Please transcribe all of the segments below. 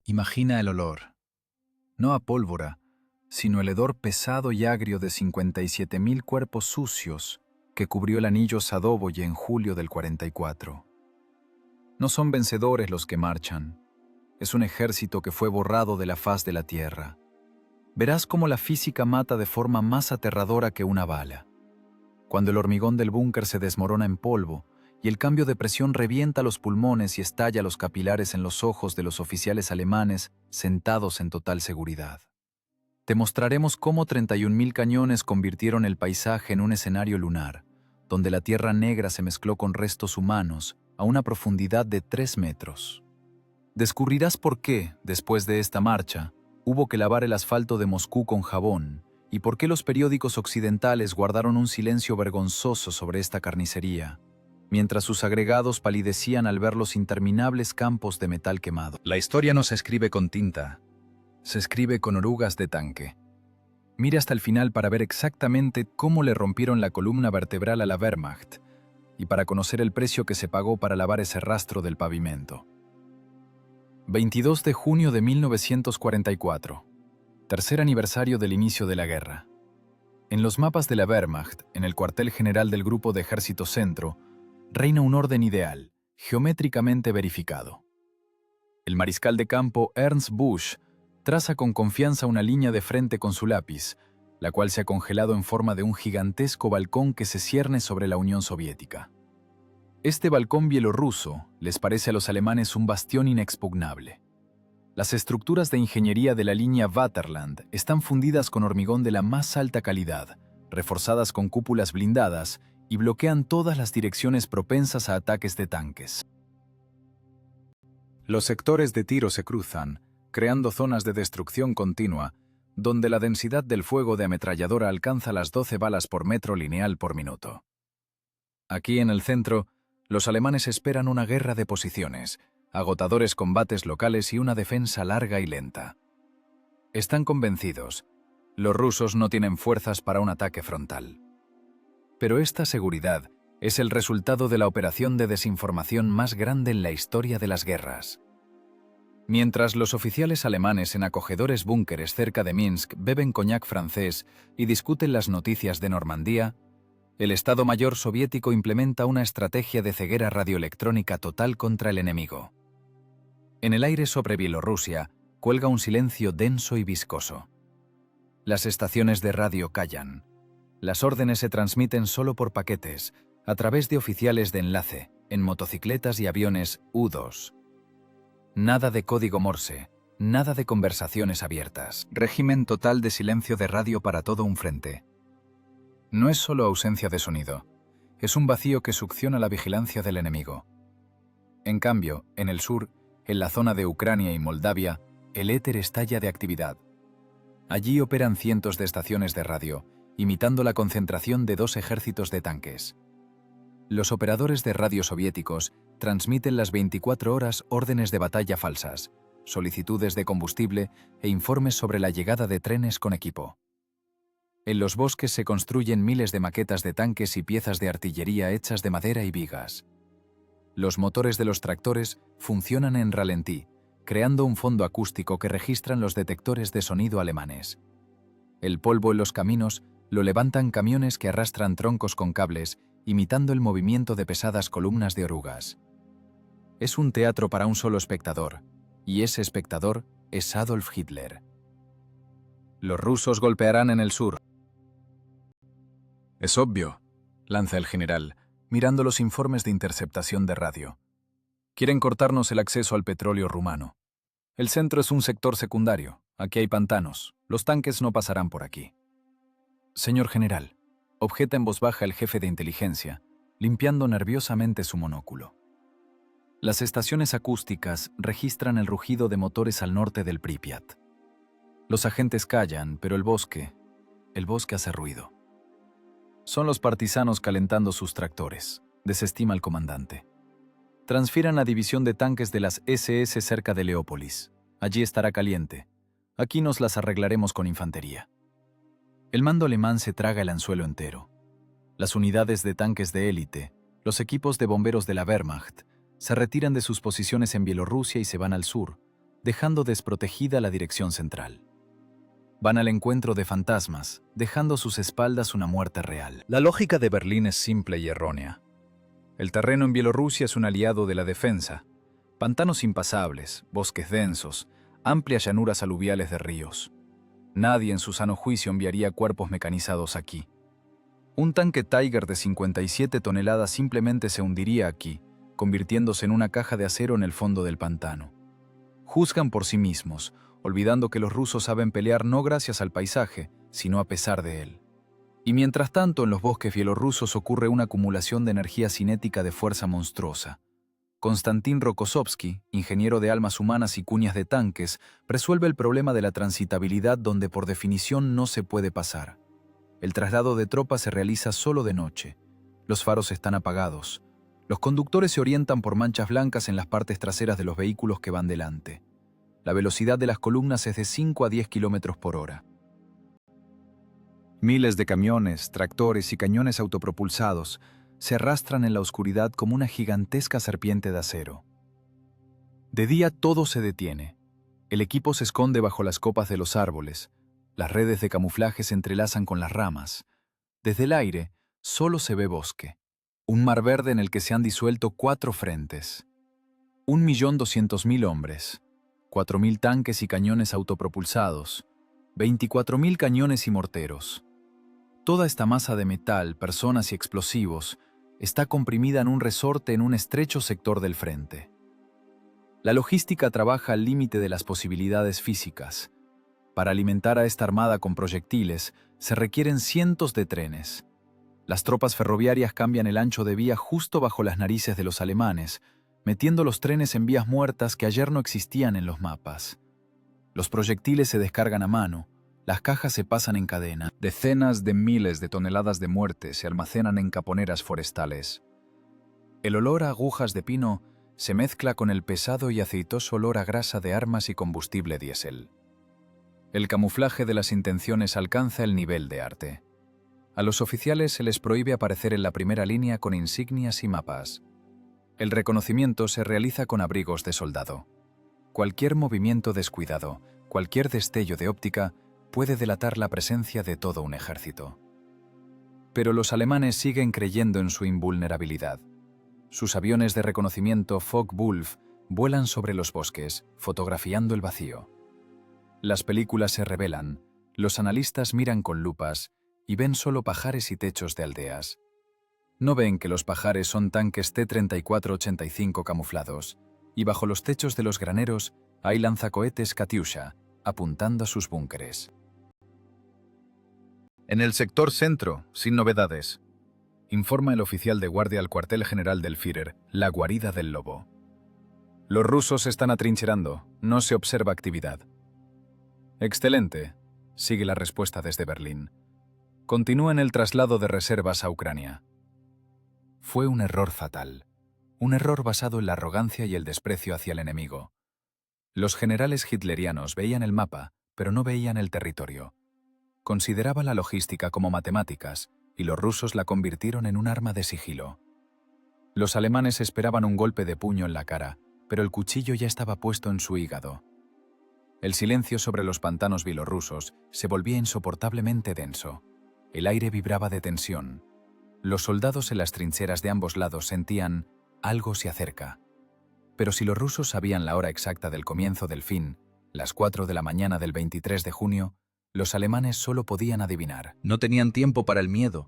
Imagina el olor, no a pólvora, sino el hedor pesado y agrio de 57.000 cuerpos sucios que cubrió el anillo Sadovoye en julio del 44. No son vencedores los que marchan, es un ejército que fue borrado de la faz de la tierra. Verás cómo la física mata de forma más aterradora que una bala. Cuando el hormigón del búnker se desmorona en polvo y el cambio de presión revienta los pulmones y estalla los capilares en los ojos de los oficiales alemanes sentados en total seguridad. Te mostraremos cómo 31.000 cañones convirtieron el paisaje en un escenario lunar, donde la tierra negra se mezcló con restos humanos a una profundidad de 3 metros. Descubrirás por qué, después de esta marcha, hubo que lavar el asfalto de Moscú con jabón y por qué los periódicos occidentales guardaron un silencio vergonzoso sobre esta carnicería, mientras sus agregados palidecían al ver los interminables campos de metal quemado. La historia no se escribe con tinta, se escribe con orugas de tanque. Mire hasta el final para ver exactamente cómo le rompieron la columna vertebral a la Wehrmacht y para conocer el precio que se pagó para lavar ese rastro del pavimento. 22 de junio de 1944, tercer aniversario del inicio de la guerra. En los mapas de la Wehrmacht, en el cuartel general del Grupo de Ejército Centro, reina un orden ideal, geométricamente verificado. El mariscal de campo Ernst Busch traza con confianza una línea de frente con su lápiz, la cual se ha congelado en forma de un gigantesco balcón que se cierne sobre la Unión Soviética. Este balcón bielorruso les parece a los alemanes un bastión inexpugnable. Las estructuras de ingeniería de la línea Vaterland están fundidas con hormigón de la más alta calidad, reforzadas con cúpulas blindadas y bloquean todas las direcciones propensas a ataques de tanques. Los sectores de tiro se cruzan, creando zonas de destrucción continua, donde la densidad del fuego de ametralladora alcanza las 12 balas por metro lineal por minuto. Aquí en el centro, los alemanes esperan una guerra de posiciones, agotadores combates locales y una defensa larga y lenta. Están convencidos, los rusos no tienen fuerzas para un ataque frontal. Pero esta seguridad es el resultado de la operación de desinformación más grande en la historia de las guerras. Mientras los oficiales alemanes en acogedores búnkeres cerca de Minsk beben coñac francés y discuten las noticias de Normandía, el Estado Mayor soviético implementa una estrategia de ceguera radioelectrónica total contra el enemigo. En el aire sobre Bielorrusia cuelga un silencio denso y viscoso. Las estaciones de radio callan. Las órdenes se transmiten solo por paquetes, a través de oficiales de enlace, en motocicletas y aviones U-2. Nada de código Morse, nada de conversaciones abiertas. Régimen total de silencio de radio para todo un frente. No es solo ausencia de sonido, es un vacío que succiona la vigilancia del enemigo. En cambio, en el sur, en la zona de Ucrania y Moldavia, el éter estalla de actividad. Allí operan cientos de estaciones de radio, imitando la concentración de 2 ejércitos de tanques. Los operadores de radio soviéticos transmiten las 24 horas órdenes de batalla falsas, solicitudes de combustible e informes sobre la llegada de trenes con equipo. En los bosques se construyen miles de maquetas de tanques y piezas de artillería hechas de madera y vigas. Los motores de los tractores funcionan en ralentí, creando un fondo acústico que registran los detectores de sonido alemanes. El polvo en los caminos lo levantan camiones que arrastran troncos con cables, imitando el movimiento de pesadas columnas de orugas. Es un teatro para un solo espectador, y ese espectador es Adolf Hitler. Los rusos golpearán en el sur. Es obvio, lanza el general, mirando los informes de interceptación de radio. Quieren cortarnos el acceso al petróleo rumano. El centro es un sector secundario, aquí hay pantanos, los tanques no pasarán por aquí. Señor general, objeta en voz baja el jefe de inteligencia, limpiando nerviosamente su monóculo. Las estaciones acústicas registran el rugido de motores al norte del Pripyat. Los agentes callan, pero el bosque hace ruido. Son los partisanos calentando sus tractores, desestima el comandante. Transfieran la división de tanques de las SS cerca de Leópolis. Allí estará caliente. Aquí nos las arreglaremos con infantería. El mando alemán se traga el anzuelo entero. Las unidades de tanques de élite, los equipos de bomberos de la Wehrmacht, se retiran de sus posiciones en Bielorrusia y se van al sur, dejando desprotegida la dirección central. Van al encuentro de fantasmas, dejando a sus espaldas una muerte real. La lógica de Berlín es simple y errónea. El terreno en Bielorrusia es un aliado de la defensa. Pantanos impasables, bosques densos, amplias llanuras aluviales de ríos. Nadie en su sano juicio enviaría cuerpos mecanizados aquí. Un tanque Tiger de 57 toneladas simplemente se hundiría aquí, convirtiéndose en una caja de acero en el fondo del pantano. Juzgan por sí mismos, olvidando que los rusos saben pelear no gracias al paisaje, sino a pesar de él. Y mientras tanto, en los bosques bielorrusos ocurre una acumulación de energía cinética de fuerza monstruosa. Konstantin Rokossovsky, ingeniero de almas humanas y cuñas de tanques, resuelve el problema de la transitabilidad donde por definición no se puede pasar. El traslado de tropas se realiza solo de noche. Los faros están apagados. Los conductores se orientan por manchas blancas en las partes traseras de los vehículos que van delante. La velocidad de las columnas es de 5 a 10 kilómetros por hora. Miles de camiones, tractores y cañones autopropulsados se arrastran en la oscuridad como una gigantesca serpiente de acero. De día todo se detiene. El equipo se esconde bajo las copas de los árboles. Las redes de camuflaje se entrelazan con las ramas. Desde el aire solo se ve bosque. Un mar verde en el que se han disuelto 4 frentes. 1.200.000 hombres. 4.000 tanques y cañones autopropulsados. 24.000 cañones y morteros. Toda esta masa de metal, personas y explosivos está comprimida en un resorte en un estrecho sector del frente. La logística trabaja al límite de las posibilidades físicas. Para alimentar a esta armada con proyectiles se requieren cientos de trenes. Las tropas ferroviarias cambian el ancho de vía justo bajo las narices de los alemanes, metiendo los trenes en vías muertas que ayer no existían en los mapas. Los proyectiles se descargan a mano, las cajas se pasan en cadena. Decenas de miles de toneladas de muerte se almacenan en caponeras forestales. El olor a agujas de pino se mezcla con el pesado y aceitoso olor a grasa de armas y combustible diésel. El camuflaje de las intenciones alcanza el nivel de arte. A los oficiales se les prohíbe aparecer en la primera línea con insignias y mapas. El reconocimiento se realiza con abrigos de soldado. Cualquier movimiento descuidado, cualquier destello de óptica, puede delatar la presencia de todo un ejército. Pero los alemanes siguen creyendo en su invulnerabilidad. Sus aviones de reconocimiento Focke-Wulf vuelan sobre los bosques, fotografiando el vacío. Las películas se revelan, los analistas miran con lupas y ven solo pajares y techos de aldeas. No ven que los pajares son tanques T-34-85 camuflados, y bajo los techos de los graneros hay lanzacohetes Katyusha, apuntando a sus búnkeres. En el sector centro, sin novedades, informa el oficial de guardia al cuartel general del Führer, la guarida del lobo. Los rusos se están atrincherando, no se observa actividad. Excelente, sigue la respuesta desde Berlín. Continúen el traslado de reservas a Ucrania. Fue un error fatal, un error basado en la arrogancia y el desprecio hacia el enemigo. Los generales hitlerianos veían el mapa, pero no veían el territorio. Consideraban la logística como matemáticas, y los rusos la convirtieron en un arma de sigilo. Los alemanes esperaban un golpe de puño en la cara, pero el cuchillo ya estaba puesto en su hígado. El silencio sobre los pantanos bielorrusos se volvía insoportablemente denso. El aire vibraba de tensión. Los soldados en las trincheras de ambos lados sentían algo se acerca. Pero si los rusos sabían la hora exacta del comienzo del fin, las 4 de la mañana del 23 de junio, los alemanes solo podían adivinar. No tenían tiempo para el miedo.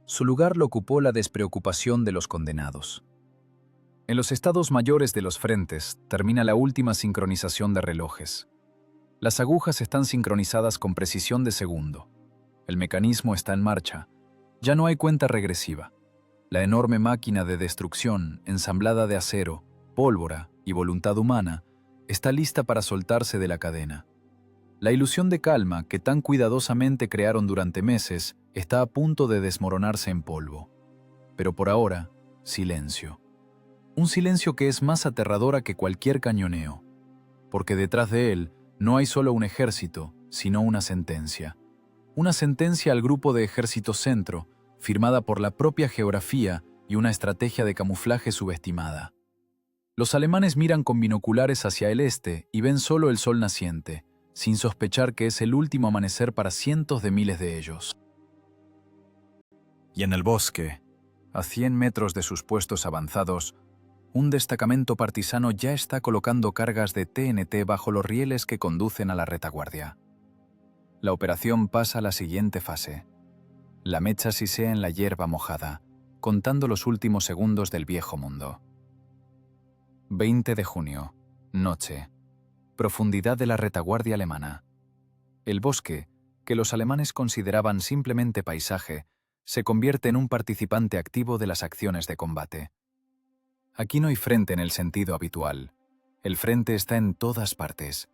Su lugar lo ocupó la despreocupación de los condenados. En los estados mayores de los frentes termina la última sincronización de relojes. Las agujas están sincronizadas con precisión de segundo. El mecanismo está en marcha. Ya no hay cuenta regresiva. La enorme máquina de destrucción, ensamblada de acero, pólvora y voluntad humana, está lista para soltarse de la cadena. La ilusión de calma que tan cuidadosamente crearon durante meses está a punto de desmoronarse en polvo. Pero por ahora, silencio. Un silencio que es más aterradora que cualquier cañoneo, porque detrás de él no hay solo un ejército, sino una sentencia. Una sentencia al grupo de ejército centro, firmada por la propia geografía y una estrategia de camuflaje subestimada. Los alemanes miran con binoculares hacia el este y ven solo el sol naciente, sin sospechar que es el último amanecer para cientos de miles de ellos. Y en el bosque, a 100 metros de sus puestos avanzados, un destacamento partisano ya está colocando cargas de TNT bajo los rieles que conducen a la retaguardia. La operación pasa a la siguiente fase. La mecha sisea en la hierba mojada, contando los últimos segundos del viejo mundo. 20 de junio, noche. Profundidad de la retaguardia alemana. El bosque, que los alemanes consideraban simplemente paisaje, se convierte en un participante activo de las acciones de combate. Aquí no hay frente en el sentido habitual. El frente está en todas partes.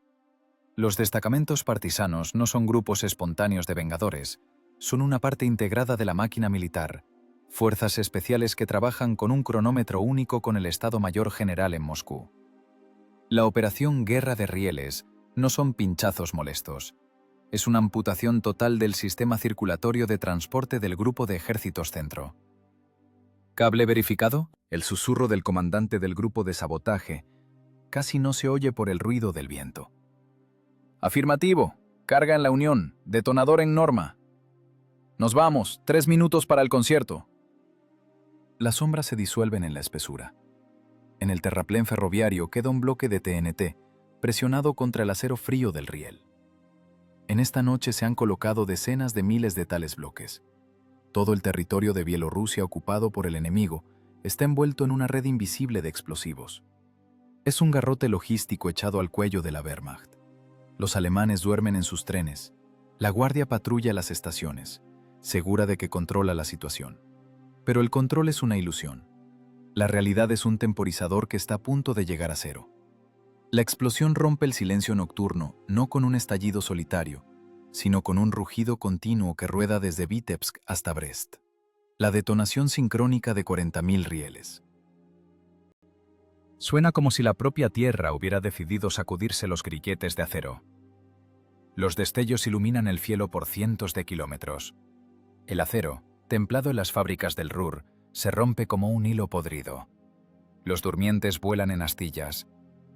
Los destacamentos partisanos no son grupos espontáneos de vengadores, son una parte integrada de la máquina militar, fuerzas especiales que trabajan con un cronómetro único con el Estado Mayor General en Moscú. La operación Guerra de Rieles no son pinchazos molestos. Es una amputación total del sistema circulatorio de transporte del Grupo de Ejércitos Centro. ¿Cable verificado? El susurro del comandante del grupo de sabotaje casi no se oye por el ruido del viento. Afirmativo. Carga en la Unión. Detonador en norma. Nos vamos. 3 minutos para el concierto. Las sombras se disuelven en la espesura. En el terraplén ferroviario queda un bloque de TNT, presionado contra el acero frío del riel. En esta noche se han colocado decenas de miles de tales bloques. Todo el territorio de Bielorrusia ocupado por el enemigo está envuelto en una red invisible de explosivos. Es un garrote logístico echado al cuello de la Wehrmacht. Los alemanes duermen en sus trenes. La guardia patrulla las estaciones, segura de que controla la situación. Pero el control es una ilusión. La realidad es un temporizador que está a punto de llegar a cero. La explosión rompe el silencio nocturno, no con un estallido solitario, sino con un rugido continuo que rueda desde Vitebsk hasta Brest. La detonación sincrónica de 40.000 rieles. Suena como si la propia tierra hubiera decidido sacudirse los grilletes de acero. Los destellos iluminan el cielo por cientos de kilómetros. El acero, templado en las fábricas del Ruhr, se rompe como un hilo podrido. Los durmientes vuelan en astillas.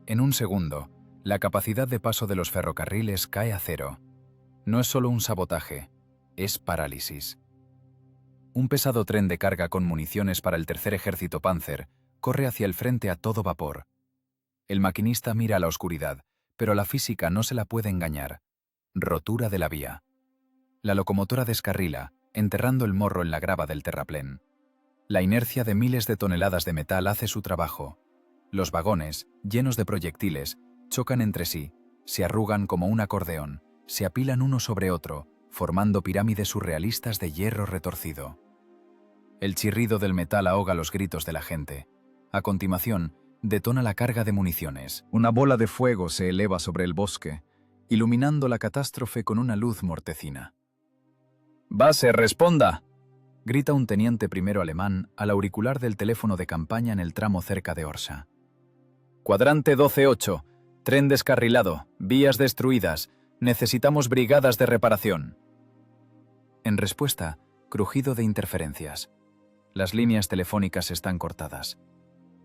En un segundo, la capacidad de paso de los ferrocarriles cae a cero. No es solo un sabotaje, es parálisis. Un pesado tren de carga con municiones para el tercer ejército Panzer corre hacia el frente a todo vapor. El maquinista mira a la oscuridad, pero la física no se la puede engañar. Rotura de la vía. La locomotora descarrila, enterrando el morro en la grava del terraplén. La inercia de miles de toneladas de metal hace su trabajo. Los vagones, llenos de proyectiles, chocan entre sí, se arrugan como un acordeón, se apilan uno sobre otro, formando pirámides surrealistas de hierro retorcido. El chirrido del metal ahoga los gritos de la gente. A continuación, detona la carga de municiones. Una bola de fuego se eleva sobre el bosque, iluminando la catástrofe con una luz mortecina. «¡Base, responda!», grita un teniente primero alemán al auricular del teléfono de campaña en el tramo cerca de Orsa. «Cuadrante 12-8, tren descarrilado, vías destruidas, necesitamos brigadas de reparación». En respuesta, crujido de interferencias. Las líneas telefónicas están cortadas.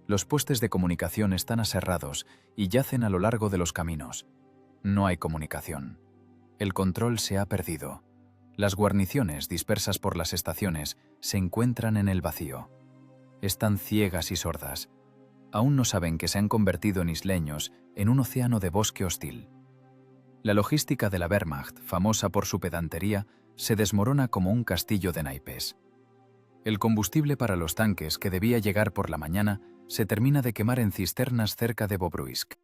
Los postes de comunicación están aserrados y yacen a lo largo de los caminos. No hay comunicación. El control se ha perdido. Las guarniciones, dispersas por las estaciones, se encuentran en el vacío. Están ciegas y sordas. Aún no saben que se han convertido en isleños en un océano de bosque hostil. La logística de la Wehrmacht, famosa por su pedantería, se desmorona como un castillo de naipes. El combustible para los tanques que debía llegar por la mañana se termina de quemar en cisternas cerca de Bobruisk.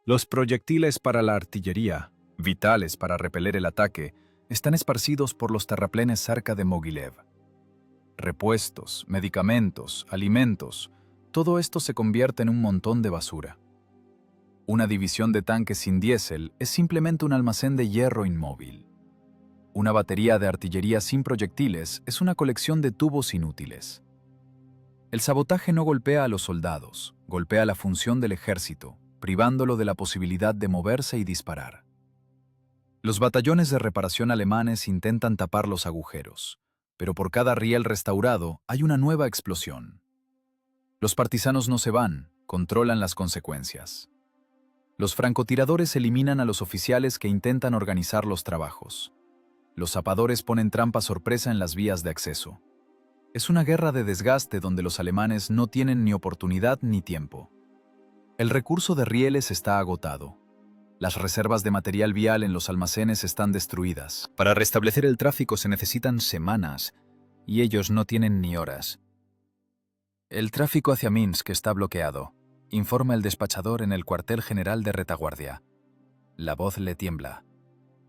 Los proyectiles para la artillería, vitales para repeler el ataque, están esparcidos por los terraplenes cerca de Mogilev. Repuestos, medicamentos, alimentos, todo esto se convierte en un montón de basura. Una división de tanques sin diésel es simplemente un almacén de hierro inmóvil. Una batería de artillería sin proyectiles es una colección de tubos inútiles. El sabotaje no golpea a los soldados, golpea la función del ejército, privándolo de la posibilidad de moverse y disparar. Los batallones de reparación alemanes intentan tapar los agujeros, pero por cada riel restaurado hay una nueva explosión. Los partisanos no se van, controlan las consecuencias. Los francotiradores eliminan a los oficiales que intentan organizar los trabajos. Los zapadores ponen trampa sorpresa en las vías de acceso. Es una guerra de desgaste donde los alemanes no tienen ni oportunidad ni tiempo. El recurso de rieles está agotado. Las reservas de material vial en los almacenes están destruidas. Para restablecer el tráfico se necesitan semanas, y ellos no tienen ni horas. El tráfico hacia Minsk está bloqueado, informa el despachador en el cuartel general de retaguardia. La voz le tiembla.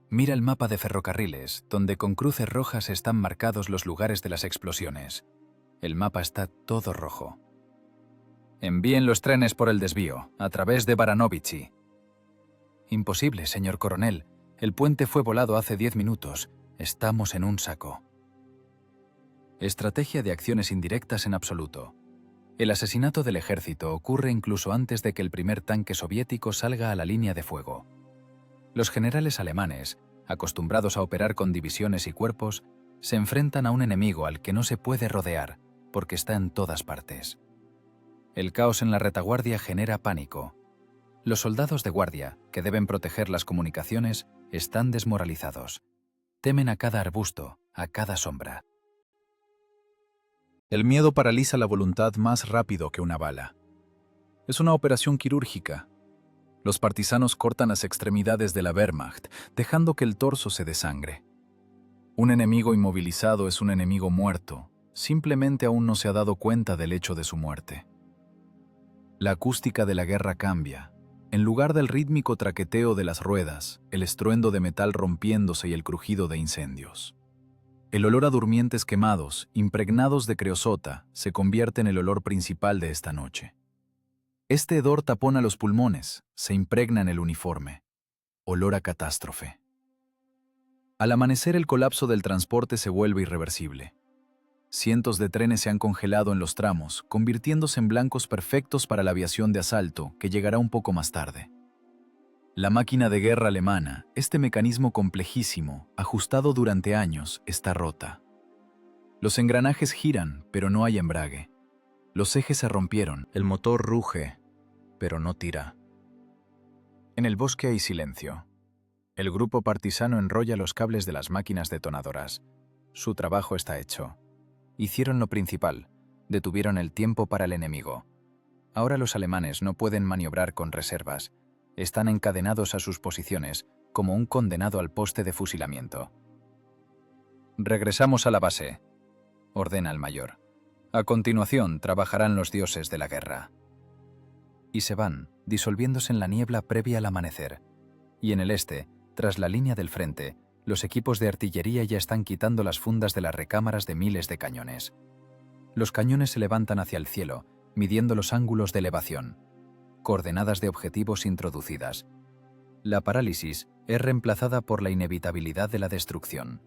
Mira el mapa de ferrocarriles, donde con cruces rojas están marcados los lugares de las explosiones. El mapa está todo rojo. Envíen los trenes por el desvío, a través de Baranovichi. Imposible, señor coronel. El puente fue volado hace 10 minutos. Estamos en un saco. Estrategia de acciones indirectas en absoluto. El asesinato del ejército ocurre incluso antes de que el primer tanque soviético salga a la línea de fuego. Los generales alemanes, acostumbrados a operar con divisiones y cuerpos, se enfrentan a un enemigo al que no se puede rodear, porque está en todas partes. El caos en la retaguardia genera pánico. Los soldados de guardia, que deben proteger las comunicaciones, están desmoralizados. Temen a cada arbusto, a cada sombra. El miedo paraliza la voluntad más rápido que una bala. Es una operación quirúrgica. Los partisanos cortan las extremidades de la Wehrmacht, dejando que el torso se desangre. Un enemigo inmovilizado es un enemigo muerto, simplemente aún no se ha dado cuenta del hecho de su muerte. La acústica de la guerra cambia. En lugar del rítmico traqueteo de las ruedas, el estruendo de metal rompiéndose y el crujido de incendios. El olor a durmientes quemados, impregnados de creosota, se convierte en el olor principal de esta noche. Este hedor tapona los pulmones, se impregna en el uniforme. Olor a catástrofe. Al amanecer el colapso del transporte se vuelve irreversible. Cientos de trenes se han congelado en los tramos, convirtiéndose en blancos perfectos para la aviación de asalto, que llegará un poco más tarde. La máquina de guerra alemana, este mecanismo complejísimo, ajustado durante años, está rota. Los engranajes giran, pero no hay embrague. Los ejes se rompieron, el motor ruge, pero no tira. En el bosque hay silencio. El grupo partisano enrolla los cables de las máquinas detonadoras. Su trabajo está hecho. Hicieron lo principal, detuvieron el tiempo para el enemigo. Ahora los alemanes no pueden maniobrar con reservas. Están encadenados a sus posiciones, como un condenado al poste de fusilamiento. «Regresamos a la base», ordena el mayor. «A continuación trabajarán los dioses de la guerra». Y se van, disolviéndose en la niebla previa al amanecer. Y en el este, tras la línea del frente, los equipos de artillería ya están quitando las fundas de las recámaras de miles de cañones. Los cañones se levantan hacia el cielo, midiendo los ángulos de elevación. Coordenadas de objetivos introducidas. La parálisis es reemplazada por la inevitabilidad de la destrucción.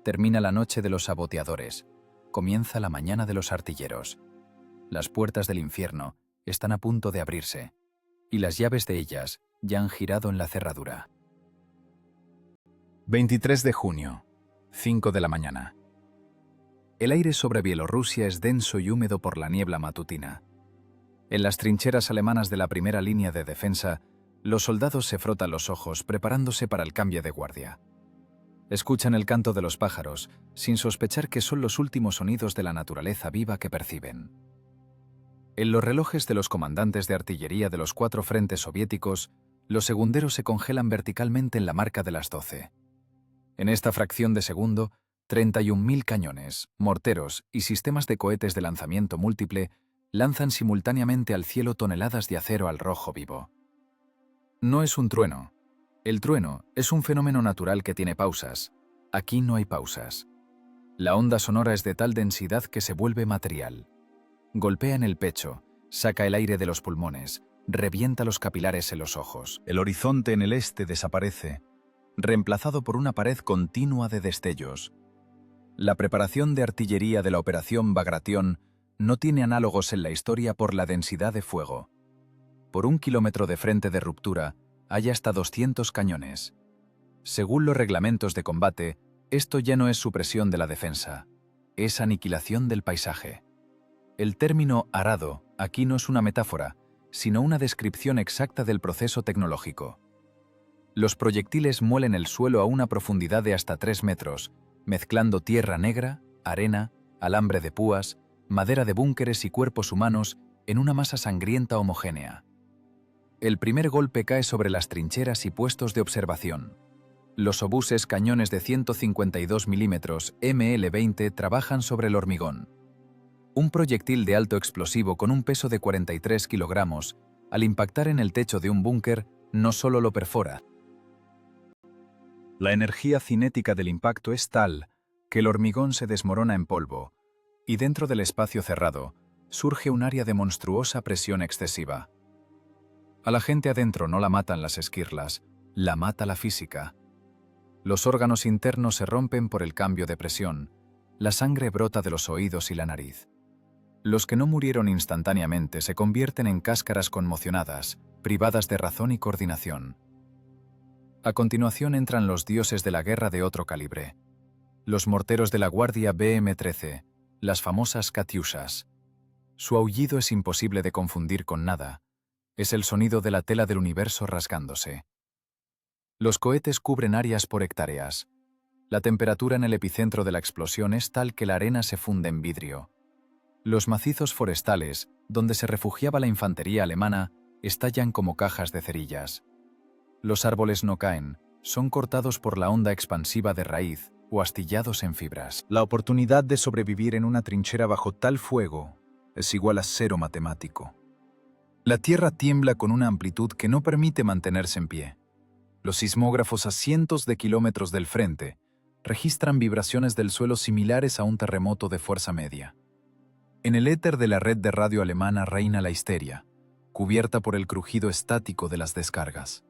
Termina la noche de los saboteadores. Comienza la mañana de los artilleros. Las puertas del infierno están a punto de abrirse, y las llaves de ellas ya han girado en la cerradura. 23 de junio, 5 de la mañana. El aire sobre Bielorrusia es denso y húmedo por la niebla matutina. En las trincheras alemanas de la primera línea de defensa, los soldados se frotan los ojos preparándose para el cambio de guardia. Escuchan el canto de los pájaros, sin sospechar que son los últimos sonidos de la naturaleza viva que perciben. En los relojes de los comandantes de artillería de los 4 frentes soviéticos, los segunderos se congelan verticalmente en la marca de las 12. En esta fracción de segundo, 31.000 cañones, morteros y sistemas de cohetes de lanzamiento múltiple lanzan simultáneamente al cielo toneladas de acero al rojo vivo. No es un trueno. El trueno es un fenómeno natural que tiene pausas. Aquí no hay pausas. La onda sonora es de tal densidad que se vuelve material. Golpea en el pecho, saca el aire de los pulmones, revienta los capilares en los ojos. El horizonte en el este desaparece, reemplazado por una pared continua de destellos. La preparación de artillería de la Operación Bagration no tiene análogos en la historia por la densidad de fuego. Por 1 kilómetro de frente de ruptura hay hasta 200 cañones. Según los reglamentos de combate, esto ya no es supresión de la defensa, es aniquilación del paisaje. El término arado aquí no es una metáfora, sino una descripción exacta del proceso tecnológico. Los proyectiles muelen el suelo a una profundidad de hasta 3 metros, mezclando tierra negra, arena, alambre de púas, madera de búnkeres y cuerpos humanos en una masa sangrienta homogénea. El primer golpe cae sobre las trincheras y puestos de observación. Los obuses cañones de 152 milímetros ML-20 trabajan sobre el hormigón. Un proyectil de alto explosivo con un peso de 43 kilogramos, al impactar en el techo de un búnker, no solo lo perfora. La energía cinética del impacto es tal que el hormigón se desmorona en polvo, y dentro del espacio cerrado surge un área de monstruosa presión excesiva. A la gente adentro no la matan las esquirlas, la mata la física. Los órganos internos se rompen por el cambio de presión, la sangre brota de los oídos y la nariz. Los que no murieron instantáneamente se convierten en cáscaras conmocionadas, privadas de razón y coordinación. A continuación entran los dioses de la guerra de otro calibre. Los morteros de la Guardia BM-13, las famosas Katyushas. Su aullido es imposible de confundir con nada. Es el sonido de la tela del universo rasgándose. Los cohetes cubren áreas por hectáreas. La temperatura en el epicentro de la explosión es tal que la arena se funde en vidrio. Los macizos forestales, donde se refugiaba la infantería alemana, estallan como cajas de cerillas. Los árboles no caen, son cortados por la onda expansiva de raíz o astillados en fibras. La oportunidad de sobrevivir en una trinchera bajo tal fuego es igual a cero matemático. La tierra tiembla con una amplitud que no permite mantenerse en pie. Los sismógrafos a cientos de kilómetros del frente registran vibraciones del suelo similares a un terremoto de fuerza media. En el éter de la red de radio alemana reina la histeria, cubierta por el crujido estático de las descargas.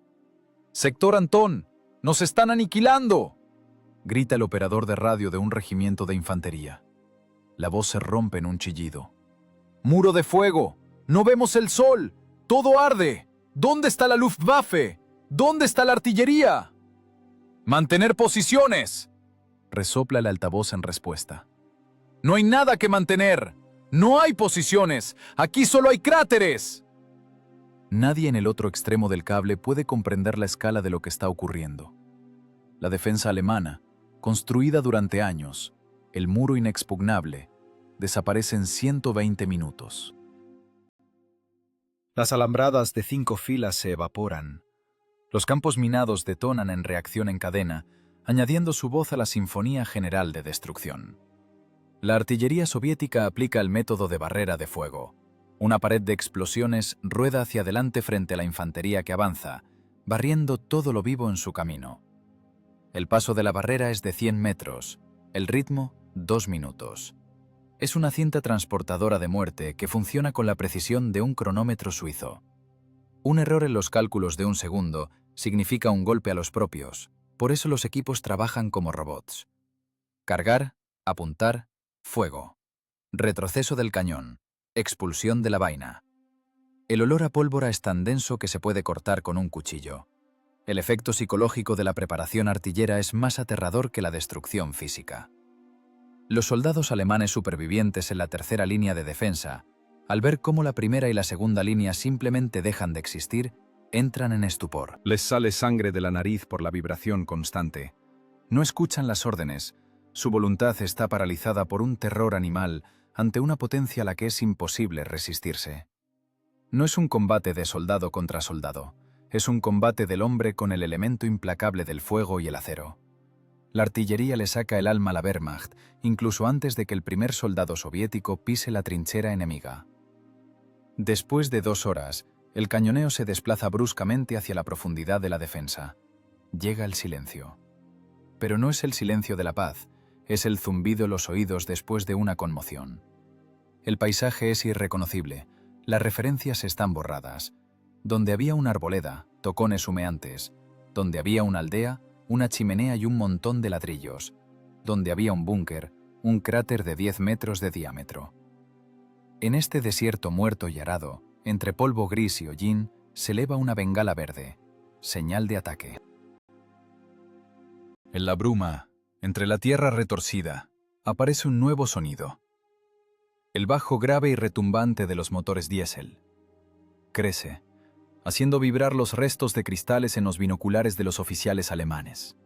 «¡Sector Antón! ¡Nos están aniquilando!», grita el operador de radio de un regimiento de infantería. La voz se rompe en un chillido. «¡Muro de fuego! ¡No vemos el sol! ¡Todo arde! ¿Dónde está la Luftwaffe? ¿Dónde está la artillería?» «¡Mantener posiciones!», resopla el altavoz en respuesta. «¡No hay nada que mantener! ¡No hay posiciones! ¡Aquí solo hay cráteres!». Nadie en el otro extremo del cable puede comprender la escala de lo que está ocurriendo. La defensa alemana, construida durante años, el muro inexpugnable, desaparece en 120 minutos. Las alambradas de 5 filas se evaporan. Los campos minados detonan en reacción en cadena, añadiendo su voz a la sinfonía general de destrucción. La artillería soviética aplica el método de barrera de fuego. Una pared de explosiones rueda hacia adelante frente a la infantería que avanza, barriendo todo lo vivo en su camino. El paso de la barrera es de 100 metros, el ritmo 2 minutos. Es una cinta transportadora de muerte que funciona con la precisión de un cronómetro suizo. Un error en los cálculos de un segundo significa un golpe a los propios, por eso los equipos trabajan como robots. Cargar, apuntar, fuego. Retroceso del cañón. Expulsión de la vaina. El olor a pólvora es tan denso que se puede cortar con un cuchillo. El efecto psicológico de la preparación artillera es más aterrador que la destrucción física. Los soldados alemanes supervivientes en la tercera línea de defensa, al ver cómo la primera y la segunda línea simplemente dejan de existir, entran en estupor. Les sale sangre de la nariz por la vibración constante. No escuchan las órdenes. Su voluntad está paralizada por un terror animal ante una potencia a la que es imposible resistirse. No es un combate de soldado contra soldado, es un combate del hombre con el elemento implacable del fuego y el acero. La artillería le saca el alma a la Wehrmacht, incluso antes de que el primer soldado soviético pise la trinchera enemiga. Después de 2 horas, el cañoneo se desplaza bruscamente hacia la profundidad de la defensa. Llega el silencio. Pero no es el silencio de la paz, es el zumbido en los oídos después de una conmoción. El paisaje es irreconocible, las referencias están borradas. Donde había una arboleda, tocones humeantes. Donde había una aldea, una chimenea y un montón de ladrillos. Donde había un búnker, un cráter de 10 metros de diámetro. En este desierto muerto y arado, entre polvo gris y hollín, se eleva una bengala verde, señal de ataque. En la bruma, entre la tierra retorcida, aparece un nuevo sonido. El bajo grave y retumbante de los motores diésel. Crece, haciendo vibrar los restos de cristales en los binoculares de los oficiales alemanes.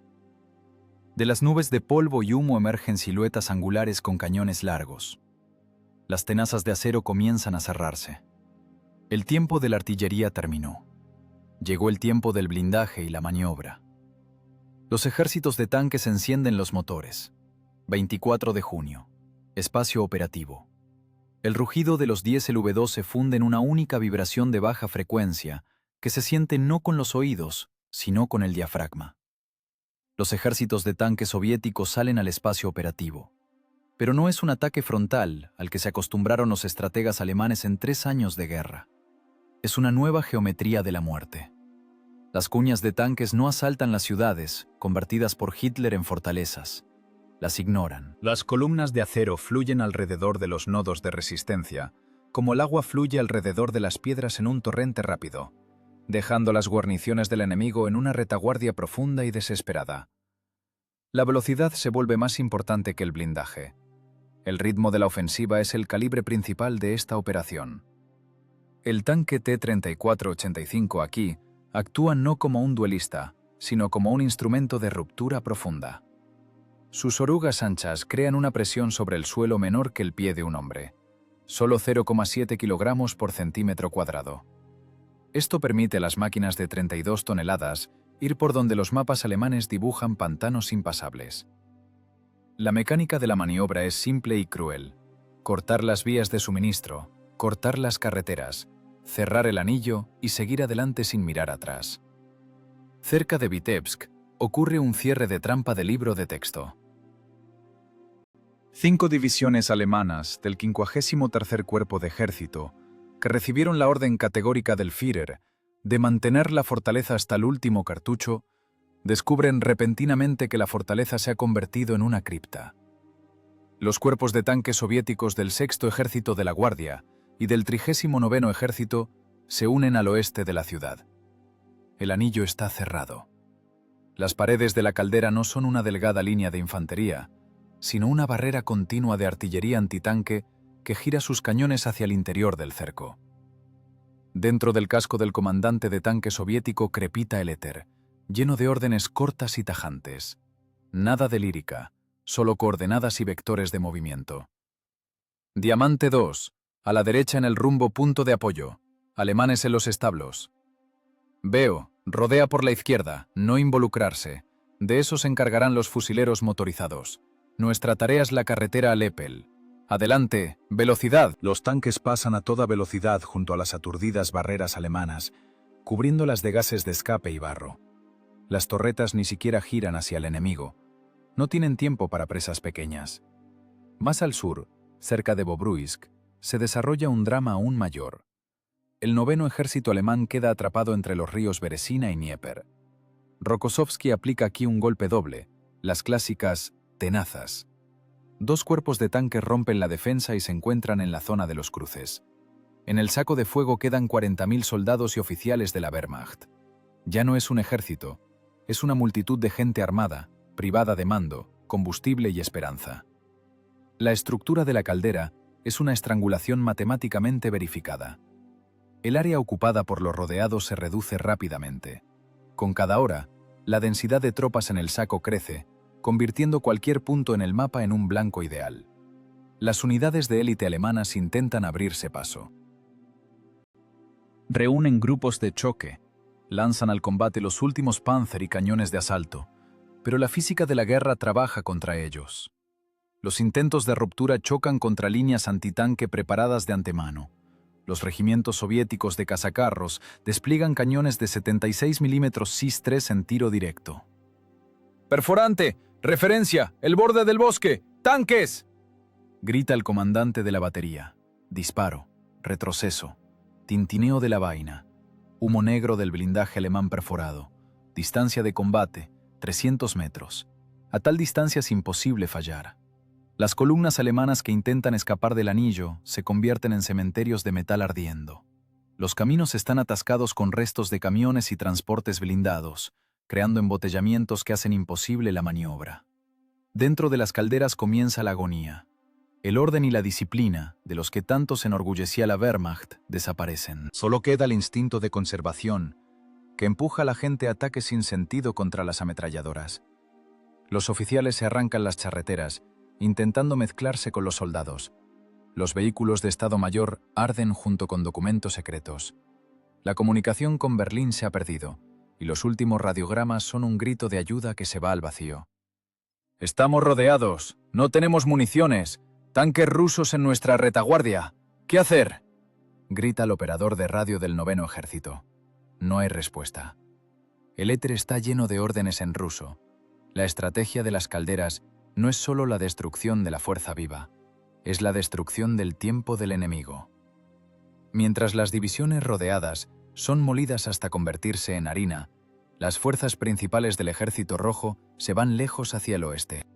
De las nubes de polvo y humo emergen siluetas angulares con cañones largos. Las tenazas de acero comienzan a cerrarse. El tiempo de la artillería terminó. Llegó el tiempo del blindaje y la maniobra. Los ejércitos de tanques encienden los motores. 24 de junio. Espacio operativo. El rugido de los diésel V2 se funde en una única vibración de baja frecuencia que se siente no con los oídos, sino con el diafragma. Los ejércitos de tanques soviéticos salen al espacio operativo. Pero no es un ataque frontal al que se acostumbraron los estrategas alemanes en 3 años de guerra. Es una nueva geometría de la muerte. Las cuñas de tanques no asaltan las ciudades, convertidas por Hitler en fortalezas. Las ignoran. Las columnas de acero fluyen alrededor de los nodos de resistencia, como el agua fluye alrededor de las piedras en un torrente rápido, dejando las guarniciones del enemigo en una retaguardia profunda y desesperada. La velocidad se vuelve más importante que el blindaje. El ritmo de la ofensiva es el calibre principal de esta operación. El tanque T-34-85 aquí actúa no como un duelista, sino como un instrumento de ruptura profunda. Sus orugas anchas crean una presión sobre el suelo menor que el pie de un hombre, solo 0,7 kilogramos por centímetro cuadrado. Esto permite a las máquinas de 32 toneladas ir por donde los mapas alemanes dibujan pantanos impasables. La mecánica de la maniobra es simple y cruel. Cortar las vías de suministro, cortar las carreteras, cerrar el anillo y seguir adelante sin mirar atrás. Cerca de Vitebsk ocurre un cierre de trampa de libro de texto. 5 divisiones alemanas del 53º Cuerpo de Ejército, que recibieron la orden categórica del Führer de mantener la fortaleza hasta el último cartucho, descubren repentinamente que la fortaleza se ha convertido en una cripta. Los cuerpos de tanques soviéticos del 6º Ejército de la Guardia y del 39º Ejército se unen al oeste de la ciudad. El anillo está cerrado. Las paredes de la caldera no son una delgada línea de infantería, sino una barrera continua de artillería antitanque que gira sus cañones hacia el interior del cerco. Dentro del casco del comandante de tanque soviético crepita el éter, lleno de órdenes cortas y tajantes. Nada de lírica, solo coordenadas y vectores de movimiento. Diamante 2, a la derecha en el rumbo punto de apoyo, alemanes en los establos. Veo, rodea por la izquierda, no involucrarse. De eso se encargarán los fusileros motorizados. Nuestra tarea es la carretera a Lepel. Adelante, velocidad. Los tanques pasan a toda velocidad junto a las aturdidas barreras alemanas, cubriéndolas de gases de escape y barro. Las torretas ni siquiera giran hacia el enemigo. No tienen tiempo para presas pequeñas. Más al sur, cerca de Bobruisk, se desarrolla un drama aún mayor. El 9º Ejército alemán queda atrapado entre los ríos Beresina y Dnieper. Rokossovski aplica aquí un golpe doble, las clásicas tenazas. 2 cuerpos de tanques rompen la defensa y se encuentran en la zona de los cruces. En el saco de fuego quedan 40.000 soldados y oficiales de la Wehrmacht. Ya no es un ejército, es una multitud de gente armada, privada de mando, combustible y esperanza. La estructura de la caldera es una estrangulación matemáticamente verificada. El área ocupada por los rodeados se reduce rápidamente. Con cada hora, la densidad de tropas en el saco crece, convirtiendo cualquier punto en el mapa en un blanco ideal. Las unidades de élite alemanas intentan abrirse paso. Reúnen grupos de choque, lanzan al combate los últimos Panzer y cañones de asalto, pero la física de la guerra trabaja contra ellos. Los intentos de ruptura chocan contra líneas antitanque preparadas de antemano. Los regimientos soviéticos de cazacarros despliegan cañones de 76 mm SIS-3 en tiro directo. ¡Perforante! ¡Referencia! ¡El borde del bosque! ¡Tanques! Grita el comandante de la batería. Disparo, retroceso, tintineo de la vaina, humo negro del blindaje alemán perforado, distancia de combate, 300 metros. A tal distancia es imposible fallar. Las columnas alemanas que intentan escapar del anillo se convierten en cementerios de metal ardiendo. Los caminos están atascados con restos de camiones y transportes blindados, creando embotellamientos que hacen imposible la maniobra. Dentro de las calderas comienza la agonía. El orden y la disciplina, de los que tanto se enorgullecía la Wehrmacht, desaparecen. Solo queda el instinto de conservación, que empuja a la gente a ataques sin sentido contra las ametralladoras. Los oficiales se arrancan las charreteras, intentando mezclarse con los soldados. Los vehículos de Estado Mayor arden junto con documentos secretos. La comunicación con Berlín se ha perdido, y los últimos radiogramas son un grito de ayuda que se va al vacío. «Estamos rodeados, no tenemos municiones, tanques rusos en nuestra retaguardia. ¿Qué hacer?», grita el operador de radio del 9º Ejército. No hay respuesta. El éter está lleno de órdenes en ruso. La estrategia de las calderas no es solo la destrucción de la fuerza viva, es la destrucción del tiempo del enemigo. Mientras las divisiones rodeadas son molidas hasta convertirse en harina, las fuerzas principales del Ejército Rojo se van lejos hacia el oeste.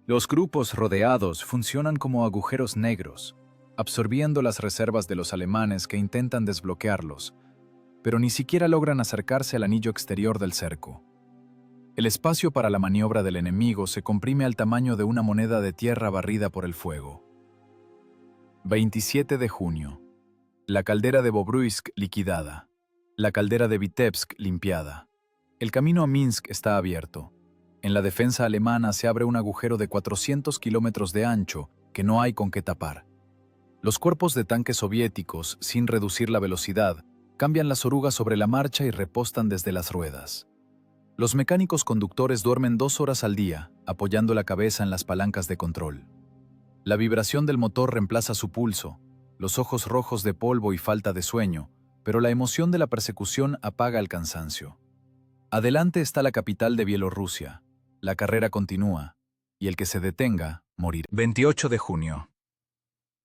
Los grupos rodeados funcionan como agujeros negros, absorbiendo las reservas de los alemanes que intentan desbloquearlos, pero ni siquiera logran acercarse al anillo exterior del cerco. El espacio para la maniobra del enemigo se comprime al tamaño de una moneda de tierra barrida por el fuego. 27 de junio. La caldera de Bobruisk liquidada. La caldera de Vitebsk limpiada. El camino a Minsk está abierto. En la defensa alemana se abre un agujero de 400 kilómetros de ancho que no hay con qué tapar. Los cuerpos de tanques soviéticos, sin reducir la velocidad, cambian las orugas sobre la marcha y repostan desde las ruedas. Los mecánicos conductores duermen 2 horas al día, apoyando la cabeza en las palancas de control. La vibración del motor reemplaza su pulso, los ojos rojos de polvo y falta de sueño, pero la emoción de la persecución apaga el cansancio. Adelante está la capital de Bielorrusia. La carrera continúa, y el que se detenga, morirá. 28 de junio.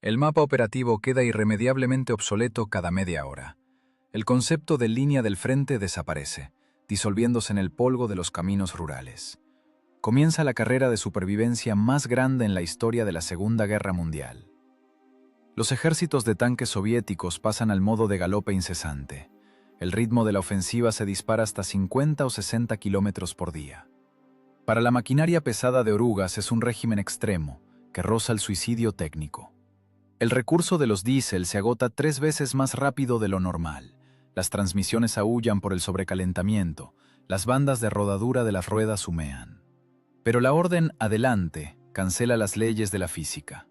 El mapa operativo queda irremediablemente obsoleto cada media hora. El concepto de línea del frente desaparece, disolviéndose en el polvo de los caminos rurales. Comienza la carrera de supervivencia más grande en la historia de la Segunda Guerra Mundial. Los ejércitos de tanques soviéticos pasan al modo de galope incesante. El ritmo de la ofensiva se dispara hasta 50 o 60 kilómetros por día. Para la maquinaria pesada de orugas es un régimen extremo, que roza el suicidio técnico. El recurso de los diésel se agota 3 veces más rápido de lo normal. Las transmisiones aúllan por el sobrecalentamiento, las bandas de rodadura de las ruedas humean. Pero la orden «adelante» cancela las leyes de la física.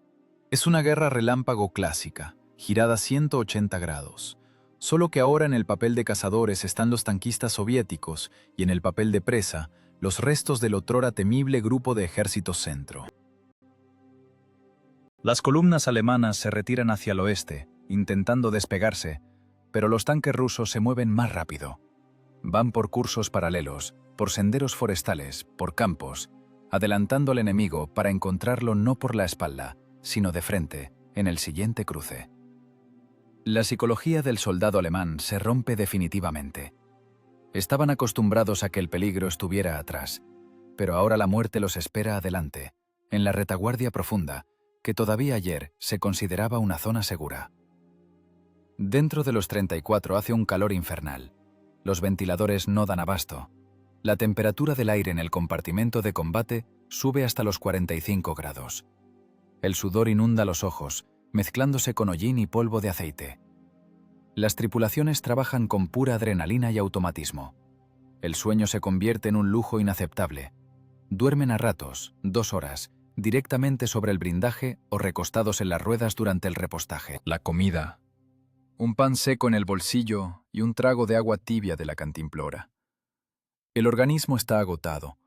Es una guerra relámpago clásica, girada 180 grados. Solo que ahora en el papel de cazadores están los tanquistas soviéticos y en el papel de presa, los restos del otrora temible grupo de ejércitos centro. Las columnas alemanas se retiran hacia el oeste, intentando despegarse, pero los tanques rusos se mueven más rápido. Van por cursos paralelos, por senderos forestales, por campos, adelantando al enemigo para encontrarlo no por la espalda, sino de frente, en el siguiente cruce. La psicología del soldado alemán se rompe definitivamente. Estaban acostumbrados a que el peligro estuviera atrás, pero ahora la muerte los espera adelante, en la retaguardia profunda, que todavía ayer se consideraba una zona segura. Dentro de los 34 hace un calor infernal. Los ventiladores no dan abasto. La temperatura del aire en el compartimento de combate sube hasta los 45 grados. El sudor inunda los ojos, mezclándose con hollín y polvo de aceite. Las tripulaciones trabajan con pura adrenalina y automatismo. El sueño se convierte en un lujo inaceptable. Duermen a ratos, 2 horas, directamente sobre el blindaje o recostados en las ruedas durante el repostaje. La comida. Un pan seco en el bolsillo y un trago de agua tibia de la cantimplora. El organismo está agotado,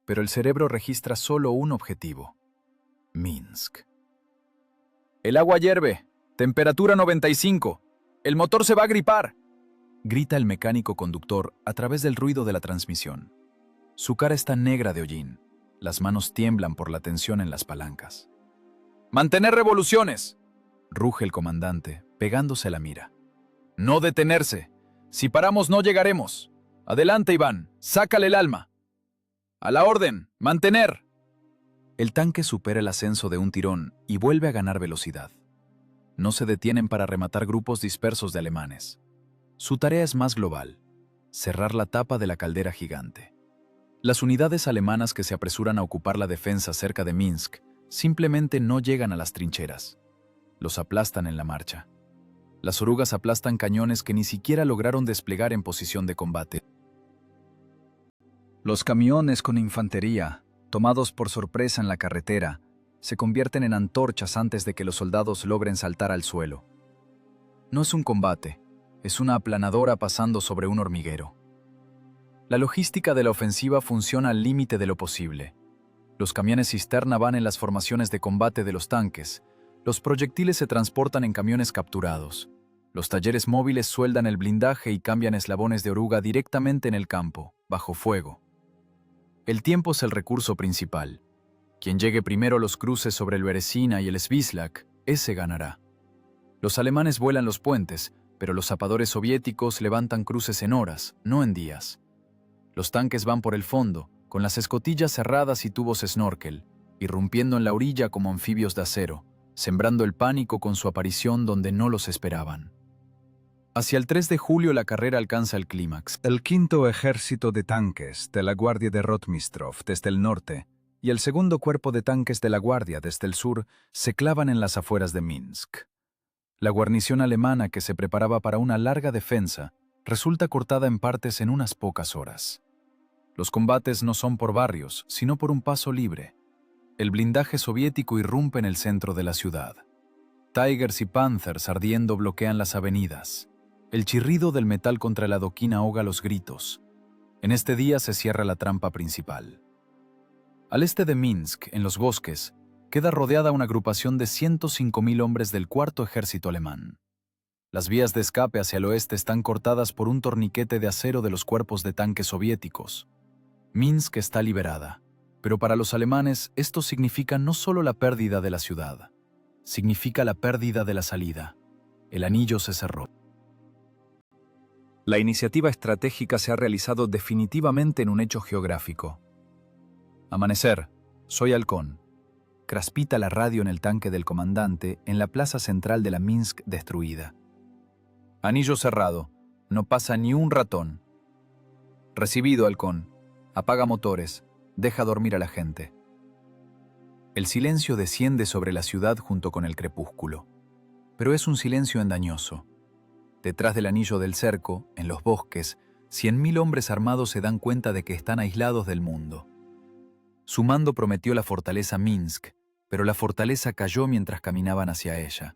pero el cerebro registra solo un objetivo: Minsk. «El agua hierve, temperatura 95, el motor se va a gripar», grita el mecánico conductor a través del ruido de la transmisión. Su cara está negra de hollín, las manos tiemblan por la tensión en las palancas. «¡Mantener revoluciones!», ruge el comandante, pegándose la mira. «No detenerse, si paramos no llegaremos. Adelante, Iván, sácale el alma. A la orden, mantener». El tanque supera el ascenso de un tirón y vuelve a ganar velocidad. No se detienen para rematar grupos dispersos de alemanes. Su tarea es más global: cerrar la tapa de la caldera gigante. Las unidades alemanas que se apresuran a ocupar la defensa cerca de Minsk simplemente no llegan a las trincheras. Los aplastan en la marcha. Las orugas aplastan cañones que ni siquiera lograron desplegar en posición de combate. Los camiones con infantería, tomados por sorpresa en la carretera, se convierten en antorchas antes de que los soldados logren saltar al suelo. No es un combate, es una aplanadora pasando sobre un hormiguero. La logística de la ofensiva funciona al límite de lo posible. Los camiones cisterna van en las formaciones de combate de los tanques, los proyectiles se transportan en camiones capturados, los talleres móviles sueldan el blindaje y cambian eslabones de oruga directamente en el campo, bajo fuego. El tiempo es el recurso principal. Quien llegue primero a los cruces sobre el Beresina y el Svislak, ese ganará. Los alemanes vuelan los puentes, pero los zapadores soviéticos levantan cruces en horas, no en días. Los tanques van por el fondo, con las escotillas cerradas y tubos snorkel, irrumpiendo en la orilla como anfibios de acero, sembrando el pánico con su aparición donde no los esperaban. Hacia el 3 de julio la carrera alcanza el clímax. El quinto ejército de tanques de la Guardia de Rotmistrov desde el norte y el segundo cuerpo de tanques de la Guardia desde el sur se clavan en las afueras de Minsk. La guarnición alemana que se preparaba para una larga defensa resulta cortada en partes en unas pocas horas. Los combates no son por barrios, sino por un paso libre. El blindaje soviético irrumpe en el centro de la ciudad. Tigers y Panthers ardiendo bloquean las avenidas. El chirrido del metal contra el adoquín ahoga los gritos. En este día se cierra la trampa principal. Al este de Minsk, en los bosques, queda rodeada una agrupación de 105.000 hombres del cuarto ejército alemán. Las vías de escape hacia el oeste están cortadas por un torniquete de acero de los cuerpos de tanques soviéticos. Minsk está liberada, pero para los alemanes esto significa no solo la pérdida de la ciudad, significa la pérdida de la salida. El anillo se cerró. La iniciativa estratégica se ha realizado definitivamente en un hecho geográfico. Amanecer, soy Halcón. Craspita la radio en el tanque del comandante en la plaza central de la Minsk destruida. Anillo cerrado, no pasa ni un ratón. Recibido, Halcón. Apaga motores, deja dormir a la gente. El silencio desciende sobre la ciudad junto con el crepúsculo, pero es un silencio engañoso. Detrás del anillo del cerco, en los bosques, 100.000 hombres armados se dan cuenta de que están aislados del mundo. Su mando prometió la fortaleza Minsk, pero la fortaleza cayó mientras caminaban hacia ella.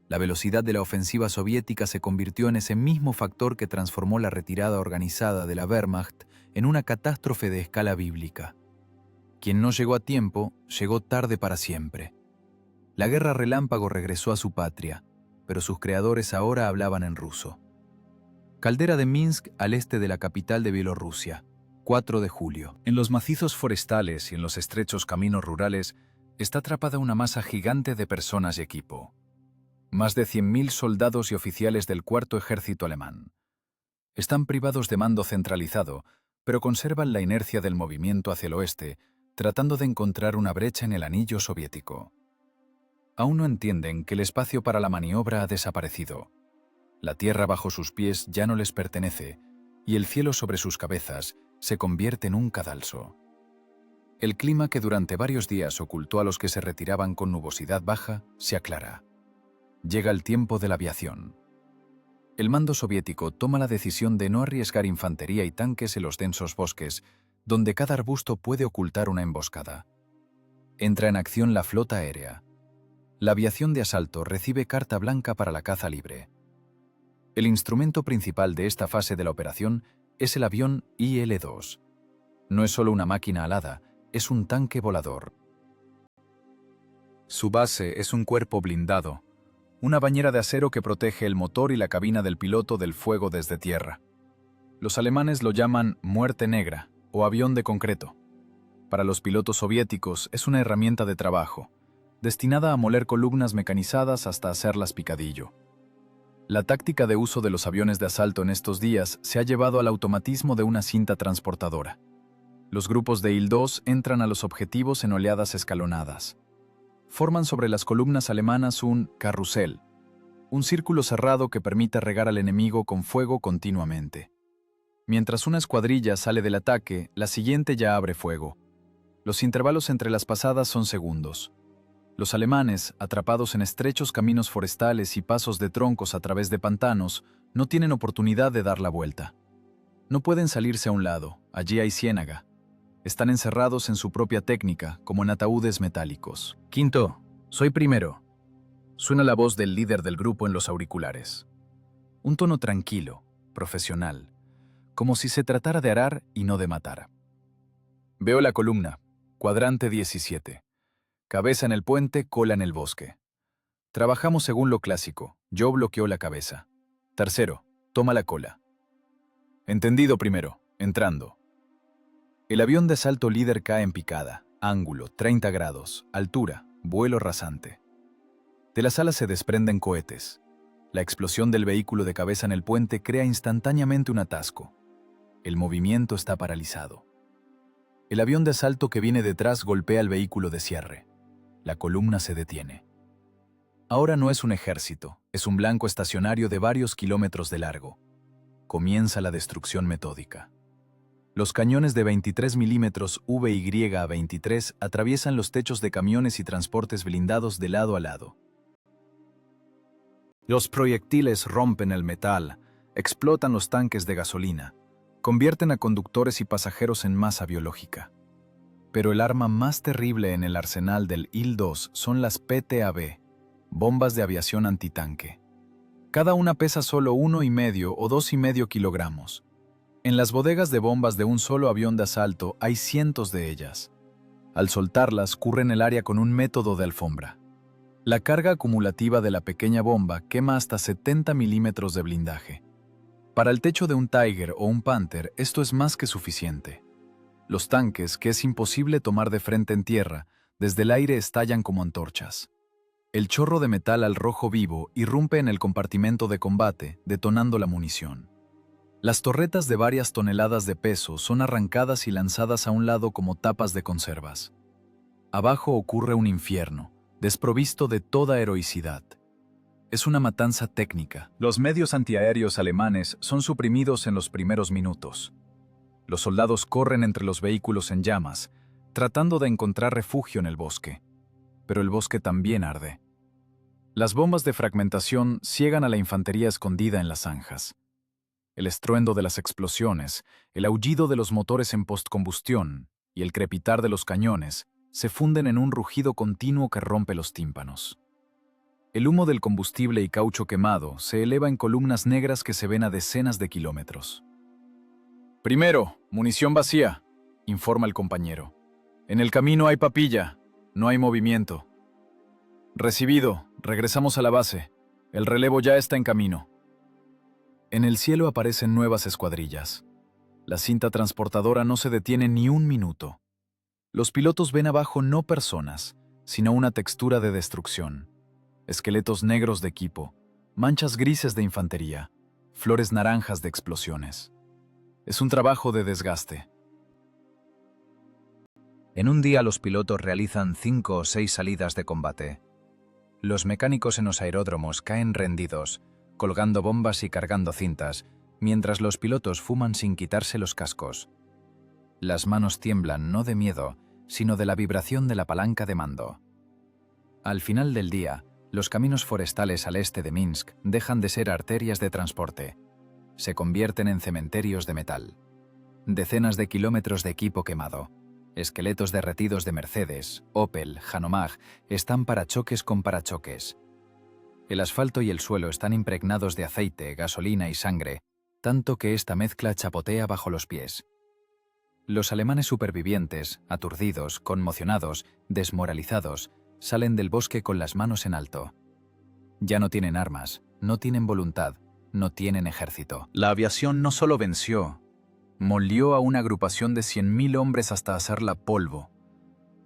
La velocidad de la ofensiva soviética se convirtió en ese mismo factor que transformó la retirada organizada de la Wehrmacht en una catástrofe de escala bíblica. Quien no llegó a tiempo, llegó tarde para siempre. La guerra relámpago regresó a su patria, pero sus creadores ahora hablaban en ruso. Caldera de Minsk, al este de la capital de Bielorrusia, 4 de julio. En los macizos forestales y en los estrechos caminos rurales está atrapada una masa gigante de personas y equipo. Más de 100.000 soldados y oficiales del cuarto ejército alemán. Están privados de mando centralizado, pero conservan la inercia del movimiento hacia el oeste, tratando de encontrar una brecha en el anillo soviético. Aún no entienden que el espacio para la maniobra ha desaparecido. La tierra bajo sus pies ya no les pertenece, y el cielo sobre sus cabezas se convierte en un cadalso. El clima que durante varios días ocultó a los que se retiraban con nubosidad baja se aclara. Llega el tiempo de la aviación. El mando soviético toma la decisión de no arriesgar infantería y tanques en los densos bosques, donde cada arbusto puede ocultar una emboscada. Entra en acción la flota aérea. La aviación de asalto recibe carta blanca para la caza libre. El instrumento principal de esta fase de la operación es el avión IL-2. No es solo una máquina alada, es un tanque volador. Su base es un cuerpo blindado, una bañera de acero que protege el motor y la cabina del piloto del fuego desde tierra. Los alemanes lo llaman muerte negra o avión de concreto. Para los pilotos soviéticos es una herramienta de trabajo, destinada a moler columnas mecanizadas hasta hacerlas picadillo. La táctica de uso de los aviones de asalto en estos días se ha llevado al automatismo de una cinta transportadora. Los grupos de IL-2 entran a los objetivos en oleadas escalonadas. Forman sobre las columnas alemanas un carrusel, un círculo cerrado que permite regar al enemigo con fuego continuamente. Mientras una escuadrilla sale del ataque, la siguiente ya abre fuego. Los intervalos entre las pasadas son segundos. Los alemanes, atrapados en estrechos caminos forestales y pasos de troncos a través de pantanos, no tienen oportunidad de dar la vuelta. No pueden salirse a un lado, allí hay ciénaga. Están encerrados en su propia técnica, como en ataúdes metálicos. Quinto, soy primero. Suena la voz del líder del grupo en los auriculares. Un tono tranquilo, profesional, como si se tratara de arar y no de matar. Veo la columna, cuadrante 17. Cabeza en el puente, cola en el bosque. Trabajamos según lo clásico. Yo bloqueo la cabeza. Tercero, toma la cola. Entendido primero, entrando. El avión de asalto líder cae en picada, ángulo, 30 grados, altura, vuelo rasante. De las alas se desprenden cohetes. La explosión del vehículo de cabeza en el puente crea instantáneamente un atasco. El movimiento está paralizado. El avión de asalto que viene detrás golpea el vehículo de cierre. La columna se detiene. Ahora no es un ejército, es un blanco estacionario de varios kilómetros de largo. Comienza la destrucción metódica. Los cañones de 23 milímetros VY a 23 atraviesan los techos de camiones y transportes blindados de lado a lado. Los proyectiles rompen el metal, explotan los tanques de gasolina, convierten a conductores y pasajeros en masa biológica. Pero el arma más terrible en el arsenal del IL-2 son las PTAB, bombas de aviación antitanque. Cada una pesa solo 1,5 o 2,5 kilogramos. En las bodegas de bombas de un solo avión de asalto hay cientos de ellas. Al soltarlas, curren el área con un método de alfombra. La carga acumulativa de la pequeña bomba quema hasta 70 milímetros de blindaje. Para el techo de un Tiger o un Panther, esto es más que suficiente. Los tanques, que es imposible tomar de frente en tierra, desde el aire estallan como antorchas. El chorro de metal al rojo vivo irrumpe en el compartimento de combate, detonando la munición. Las torretas de varias toneladas de peso son arrancadas y lanzadas a un lado como tapas de conservas. Abajo ocurre un infierno, desprovisto de toda heroicidad. Es una matanza técnica. Los medios antiaéreos alemanes son suprimidos en los primeros minutos. Los soldados corren entre los vehículos en llamas, tratando de encontrar refugio en el bosque. Pero el bosque también arde. Las bombas de fragmentación ciegan a la infantería escondida en las zanjas. El estruendo de las explosiones, el aullido de los motores en postcombustión y el crepitar de los cañones se funden en un rugido continuo que rompe los tímpanos. El humo del combustible y caucho quemado se eleva en columnas negras que se ven a decenas de kilómetros. «Primero, munición vacía», informa el compañero. «En el camino hay papilla, no hay movimiento». «Recibido, regresamos a la base. El relevo ya está en camino». En el cielo aparecen nuevas escuadrillas. La cinta transportadora no se detiene ni un minuto. Los pilotos ven abajo no personas, sino una textura de destrucción. Esqueletos negros de equipo, manchas grises de infantería, flores naranjas de explosiones. Es un trabajo de desgaste. En un día los pilotos realizan 5 o 6 salidas de combate. Los mecánicos en los aeródromos caen rendidos, colgando bombas y cargando cintas, mientras los pilotos fuman sin quitarse los cascos. Las manos tiemblan no de miedo, sino de la vibración de la palanca de mando. Al final del día, los caminos forestales al este de Minsk dejan de ser arterias de transporte. Se convierten en cementerios de metal. Decenas de kilómetros de equipo quemado. Esqueletos derretidos de Mercedes, Opel, Hanomag, están parachoques con parachoques. El asfalto y el suelo están impregnados de aceite, gasolina y sangre, tanto que esta mezcla chapotea bajo los pies. Los alemanes supervivientes, aturdidos, conmocionados, desmoralizados, salen del bosque con las manos en alto. Ya no tienen armas, no tienen voluntad, no tienen ejército. La aviación no solo venció, molió a una agrupación de 100.000 hombres hasta hacerla polvo,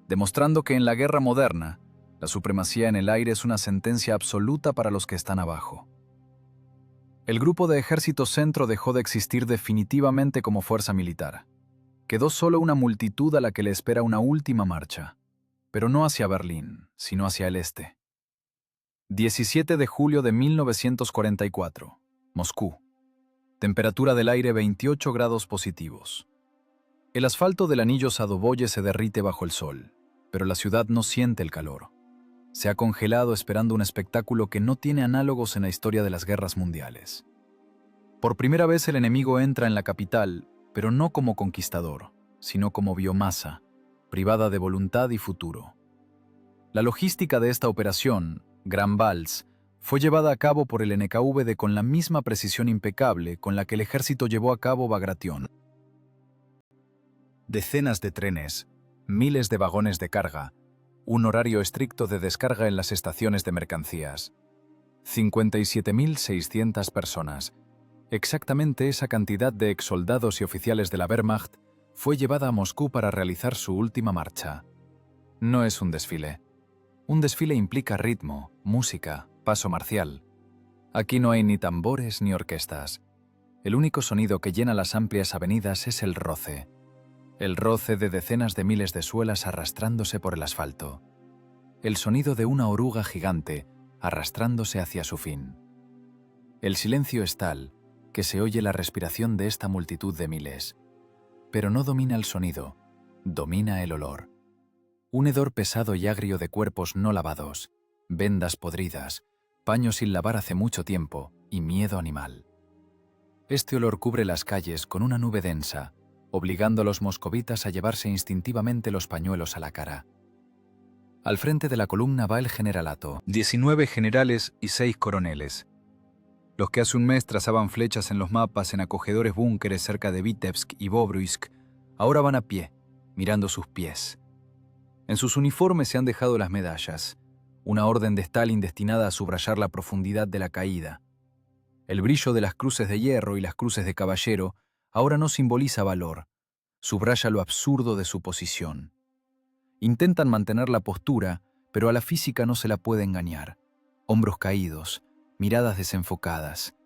demostrando que en la guerra moderna, la supremacía en el aire es una sentencia absoluta para los que están abajo. El grupo de Ejército Centro dejó de existir definitivamente como fuerza militar. Quedó solo una multitud a la que le espera una última marcha, pero no hacia Berlín, sino hacia el este. 17 de julio de 1944, Moscú. Temperatura del aire 28 grados positivos. El asfalto del anillo Sadoboye se derrite bajo el sol, pero la ciudad no siente el calor. Se ha congelado esperando un espectáculo que no tiene análogos en la historia de las guerras mundiales. Por primera vez el enemigo entra en la capital, pero no como conquistador, sino como biomasa, privada de voluntad y futuro. La logística de esta operación, Gran Vals, fue llevada a cabo por el NKVD con la misma precisión impecable con la que el ejército llevó a cabo Bagration. Decenas de trenes, miles de vagones de carga, un horario estricto de descarga en las estaciones de mercancías. 57.600 personas, exactamente esa cantidad de exsoldados y oficiales de la Wehrmacht, fue llevada a Moscú para realizar su última marcha. No es un desfile. Un desfile implica ritmo, música, paso marcial. Aquí no hay ni tambores ni orquestas. El único sonido que llena las amplias avenidas es el roce. El roce de decenas de miles de suelas arrastrándose por el asfalto. El sonido de una oruga gigante arrastrándose hacia su fin. El silencio es tal que se oye la respiración de esta multitud de miles. Pero no domina el sonido, domina el olor. Un hedor pesado y agrio de cuerpos no lavados, vendas podridas, paños sin lavar hace mucho tiempo y miedo animal. Este olor cubre las calles con una nube densa, obligando a los moscovitas a llevarse instintivamente los pañuelos a la cara. Al frente de la columna va el generalato. 19 generales y 6 coroneles. Los que hace un mes trazaban flechas en los mapas en acogedores búnkeres cerca de Vitebsk y Bobruisk, ahora van a pie, mirando sus pies. En sus uniformes se han dejado las medallas, una orden de Stalin destinada a subrayar la profundidad de la caída. El brillo de las cruces de hierro y las cruces de caballero ahora no simboliza valor, subraya lo absurdo de su posición. Intentan mantener la postura, pero a la física no se la puede engañar. Hombros caídos, miradas desenfocadas.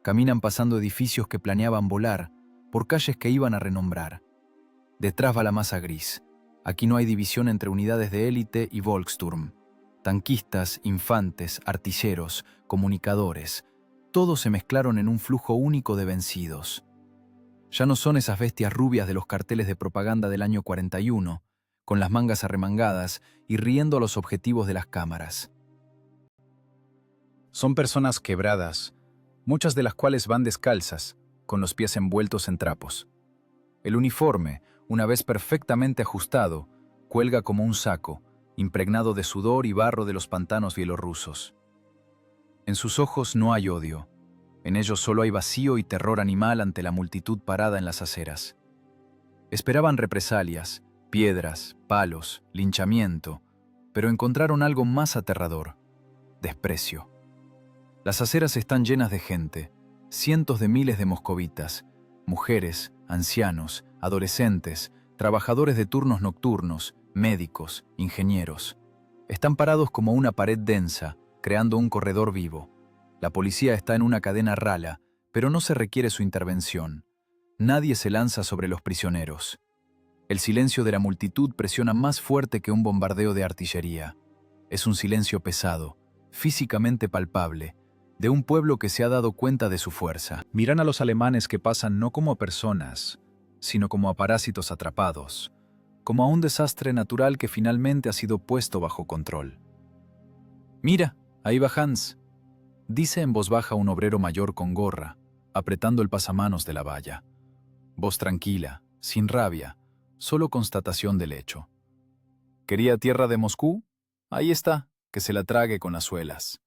Caminan pasando edificios que planeaban volar, por calles que iban a renombrar. Detrás va la masa gris. Aquí no hay división entre unidades de élite y Volkssturm. Tanquistas, infantes, artilleros, comunicadores, todos se mezclaron en un flujo único de vencidos. Ya no son esas bestias rubias de los carteles de propaganda del año 41, con las mangas arremangadas y riendo a los objetivos de las cámaras. Son personas quebradas, muchas de las cuales van descalzas, con los pies envueltos en trapos. El uniforme, una vez perfectamente ajustado, cuelga como un saco, impregnado de sudor y barro de los pantanos bielorrusos. En sus ojos no hay odio. En ellos solo hay vacío y terror animal ante la multitud parada en las aceras. Esperaban represalias, piedras, palos, linchamiento, pero encontraron algo más aterrador: desprecio. Las aceras están llenas de gente, cientos de miles de moscovitas, mujeres, ancianos, adolescentes, trabajadores de turnos nocturnos, médicos, ingenieros. Están parados como una pared densa, creando un corredor vivo. La policía está en una cadena rala, pero no se requiere su intervención. Nadie se lanza sobre los prisioneros. El silencio de la multitud presiona más fuerte que un bombardeo de artillería. Es un silencio pesado, físicamente palpable, de un pueblo que se ha dado cuenta de su fuerza. Miran a los alemanes que pasan no como a personas, sino como a parásitos atrapados, como a un desastre natural que finalmente ha sido puesto bajo control. «Mira, ahí va Hans», dice en voz baja un obrero mayor con gorra, apretando el pasamanos de la valla. Voz tranquila, sin rabia, solo constatación del hecho. ¿Quería tierra de Moscú? Ahí está, que se la trague con las suelas.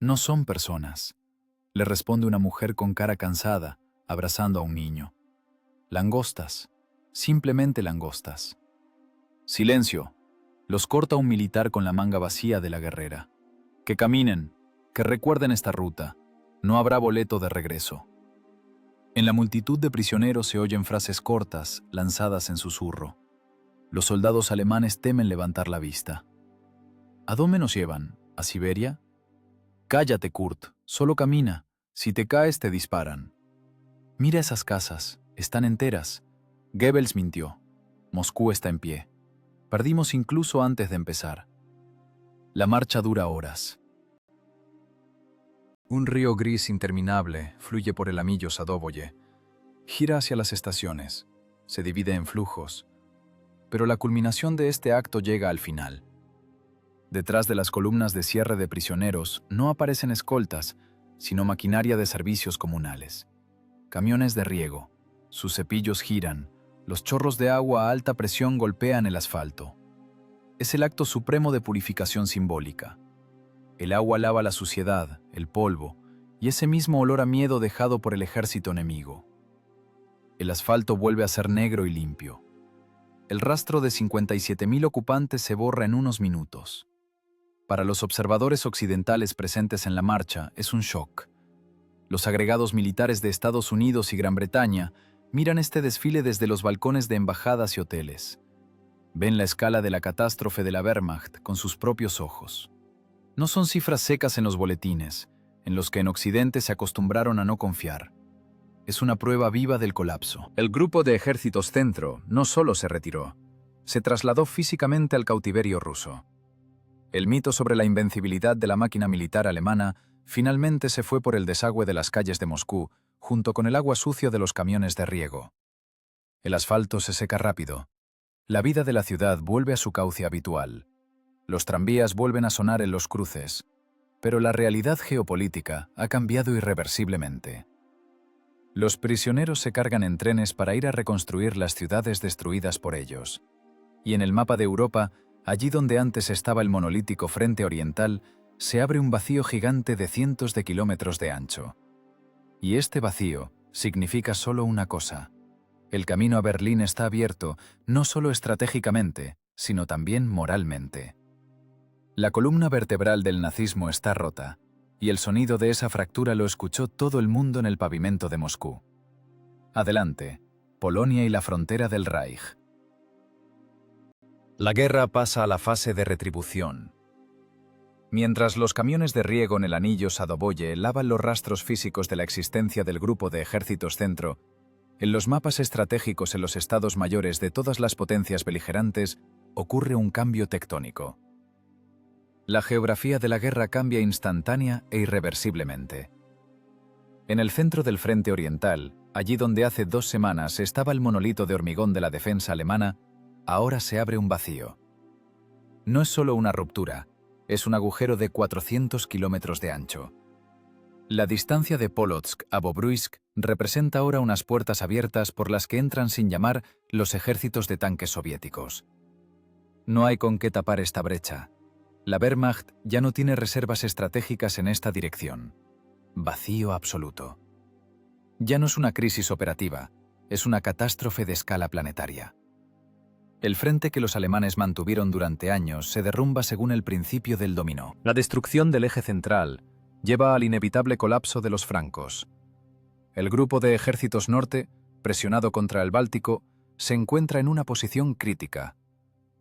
No son personas, le responde una mujer con cara cansada, abrazando a un niño. Langostas, simplemente langostas. Silencio, los corta un militar con la manga vacía de la guerrera. Que caminen, que recuerden esta ruta, no habrá boleto de regreso. En la multitud de prisioneros se oyen frases cortas, lanzadas en susurro. Los soldados alemanes temen levantar la vista. ¿A dónde nos llevan? ¿A Siberia? Cállate, Kurt, solo camina. Si te caes, te disparan. Mira esas casas, están enteras. Goebbels mintió. Moscú está en pie. Perdimos incluso antes de empezar. La marcha dura horas. Un río gris interminable fluye por el anillo Sadoboye. Gira hacia las estaciones. se divide en flujos, pero la culminación de este acto llega al final. Detrás de las columnas de cierre de prisioneros no aparecen escoltas, sino maquinaria de servicios comunales. Camiones de riego, sus cepillos giran, los chorros de agua a alta presión golpean el asfalto. Es el acto supremo de purificación simbólica. El agua lava la suciedad, el polvo, y ese mismo olor a miedo dejado por el ejército enemigo. El asfalto vuelve a ser negro y limpio. El rastro de 57.000 ocupantes se borra en unos minutos. Para los observadores occidentales presentes en la marcha, es un shock. Los agregados militares de Estados Unidos y Gran Bretaña miran este desfile desde los balcones de embajadas y hoteles. Ven la escala de la catástrofe de la Wehrmacht con sus propios ojos. No son cifras secas en los boletines, en los que en Occidente se acostumbraron a no confiar. Es una prueba viva del colapso. El grupo de ejércitos centro no solo se retiró, se trasladó físicamente al cautiverio ruso. El mito sobre la invencibilidad de la máquina militar alemana finalmente se fue por el desagüe de las calles de Moscú, junto con el agua sucia de los camiones de riego. El asfalto se seca rápido. La vida de la ciudad vuelve a su cauce habitual. Los tranvías vuelven a sonar en los cruces, pero la realidad geopolítica ha cambiado irreversiblemente. Los prisioneros se cargan en trenes para ir a reconstruir las ciudades destruidas por ellos. Y en el mapa de Europa, allí donde antes estaba el monolítico frente oriental, se abre un vacío gigante de cientos de kilómetros de ancho. Y este vacío significa solo una cosa. El camino a Berlín está abierto, no solo estratégicamente, sino también moralmente. La columna vertebral del nazismo está rota, y el sonido de esa fractura lo escuchó todo el mundo en el pavimento de Moscú. Adelante, Polonia y la frontera del Reich. La guerra pasa a la fase de retribución. Mientras los camiones de riego en el anillo Sadoboye lavan los rastros físicos de la existencia del grupo de ejércitos centro, en los mapas estratégicos en los estados mayores de todas las potencias beligerantes ocurre un cambio tectónico. La geografía de la guerra cambia instantánea e irreversiblemente. En el centro del frente oriental, allí donde hace 2 semanas estaba el monolito de hormigón de la defensa alemana, ahora se abre un vacío. No es solo una ruptura, es un agujero de 400 kilómetros de ancho. La distancia de Polotsk a Bobruisk representa ahora unas puertas abiertas por las que entran sin llamar los ejércitos de tanques soviéticos. No hay con qué tapar esta brecha. La Wehrmacht ya no tiene reservas estratégicas en esta dirección. Vacío absoluto. Ya no es una crisis operativa, es una catástrofe de escala planetaria. El frente que los alemanes mantuvieron durante años se derrumba según el principio del dominó. La destrucción del eje central lleva al inevitable colapso de los francos. El grupo de ejércitos norte, presionado contra el Báltico, se encuentra en una posición crítica.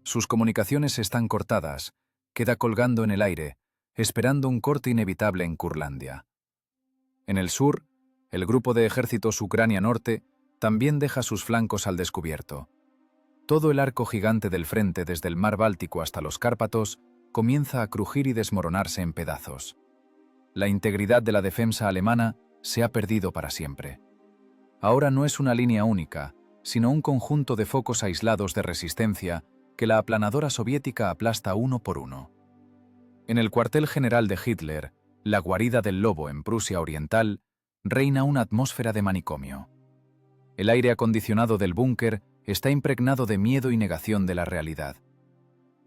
Sus comunicaciones están cortadas, queda colgando en el aire, esperando un corte inevitable en Curlandia. En el sur, el grupo de ejércitos Ucrania Norte también deja sus flancos al descubierto. Todo el arco gigante del frente desde el mar Báltico hasta los Cárpatos comienza a crujir y desmoronarse en pedazos. La integridad de la defensa alemana se ha perdido para siempre. Ahora no es una línea única, sino un conjunto de focos aislados de resistencia que la aplanadora soviética aplasta uno por uno. En el cuartel general de Hitler, la guarida del lobo en Prusia Oriental, reina una atmósfera de manicomio. El aire acondicionado del búnker está impregnado de miedo y negación de la realidad.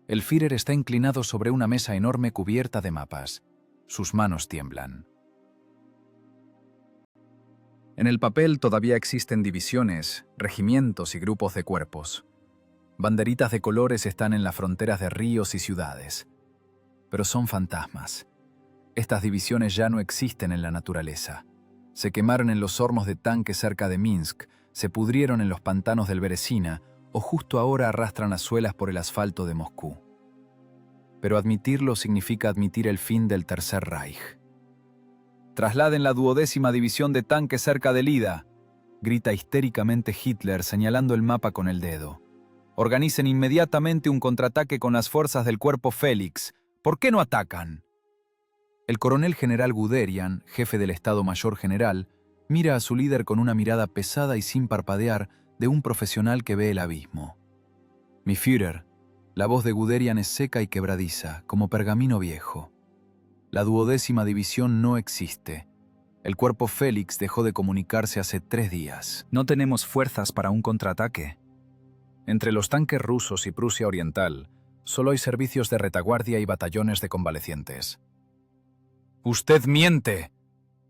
El Führer está inclinado sobre una mesa enorme cubierta de mapas. Sus manos tiemblan. En el papel todavía existen divisiones, regimientos y grupos de cuerpos. Banderitas de colores están en las fronteras de ríos y ciudades. Pero son fantasmas. Estas divisiones ya no existen en la naturaleza. Se quemaron en los hornos de tanques cerca de Minsk, se pudrieron en los pantanos del Beresina o justo ahora arrastran las suelas por el asfalto de Moscú. Pero admitirlo significa admitir el fin del Tercer Reich. «Trasladen la 12ª división de tanques cerca de Lida», grita histéricamente Hitler señalando el mapa con el dedo. «Organicen inmediatamente un contraataque con las fuerzas del cuerpo Félix. ¿Por qué no atacan?» El coronel general Guderian, jefe del Estado Mayor General, mira a su líder con una mirada pesada y sin parpadear, de un profesional que ve el abismo. Mi Führer, la voz de Guderian es seca y quebradiza, como pergamino viejo. La 12ª división no existe. El cuerpo Félix dejó de comunicarse hace 3 días. No tenemos fuerzas para un contraataque. Entre los tanques rusos y Prusia Oriental, solo hay servicios de retaguardia y batallones de convalecientes. «¡Usted miente!»,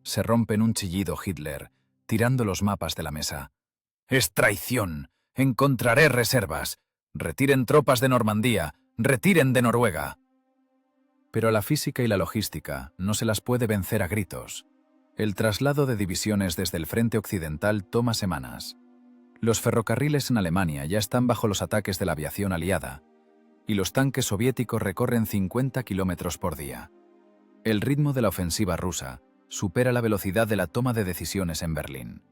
se rompe en un chillido Hitler, tirando los mapas de la mesa. «¡Es traición! Encontraré reservas. Retiren tropas de Normandía. Retiren de Noruega». Pero la física y la logística no se las puede vencer a gritos. El traslado de divisiones desde el frente occidental toma semanas. Los ferrocarriles en Alemania ya están bajo los ataques de la aviación aliada, y los tanques soviéticos recorren 50 kilómetros por día. El ritmo de la ofensiva rusa supera la velocidad de la toma de decisiones en Berlín.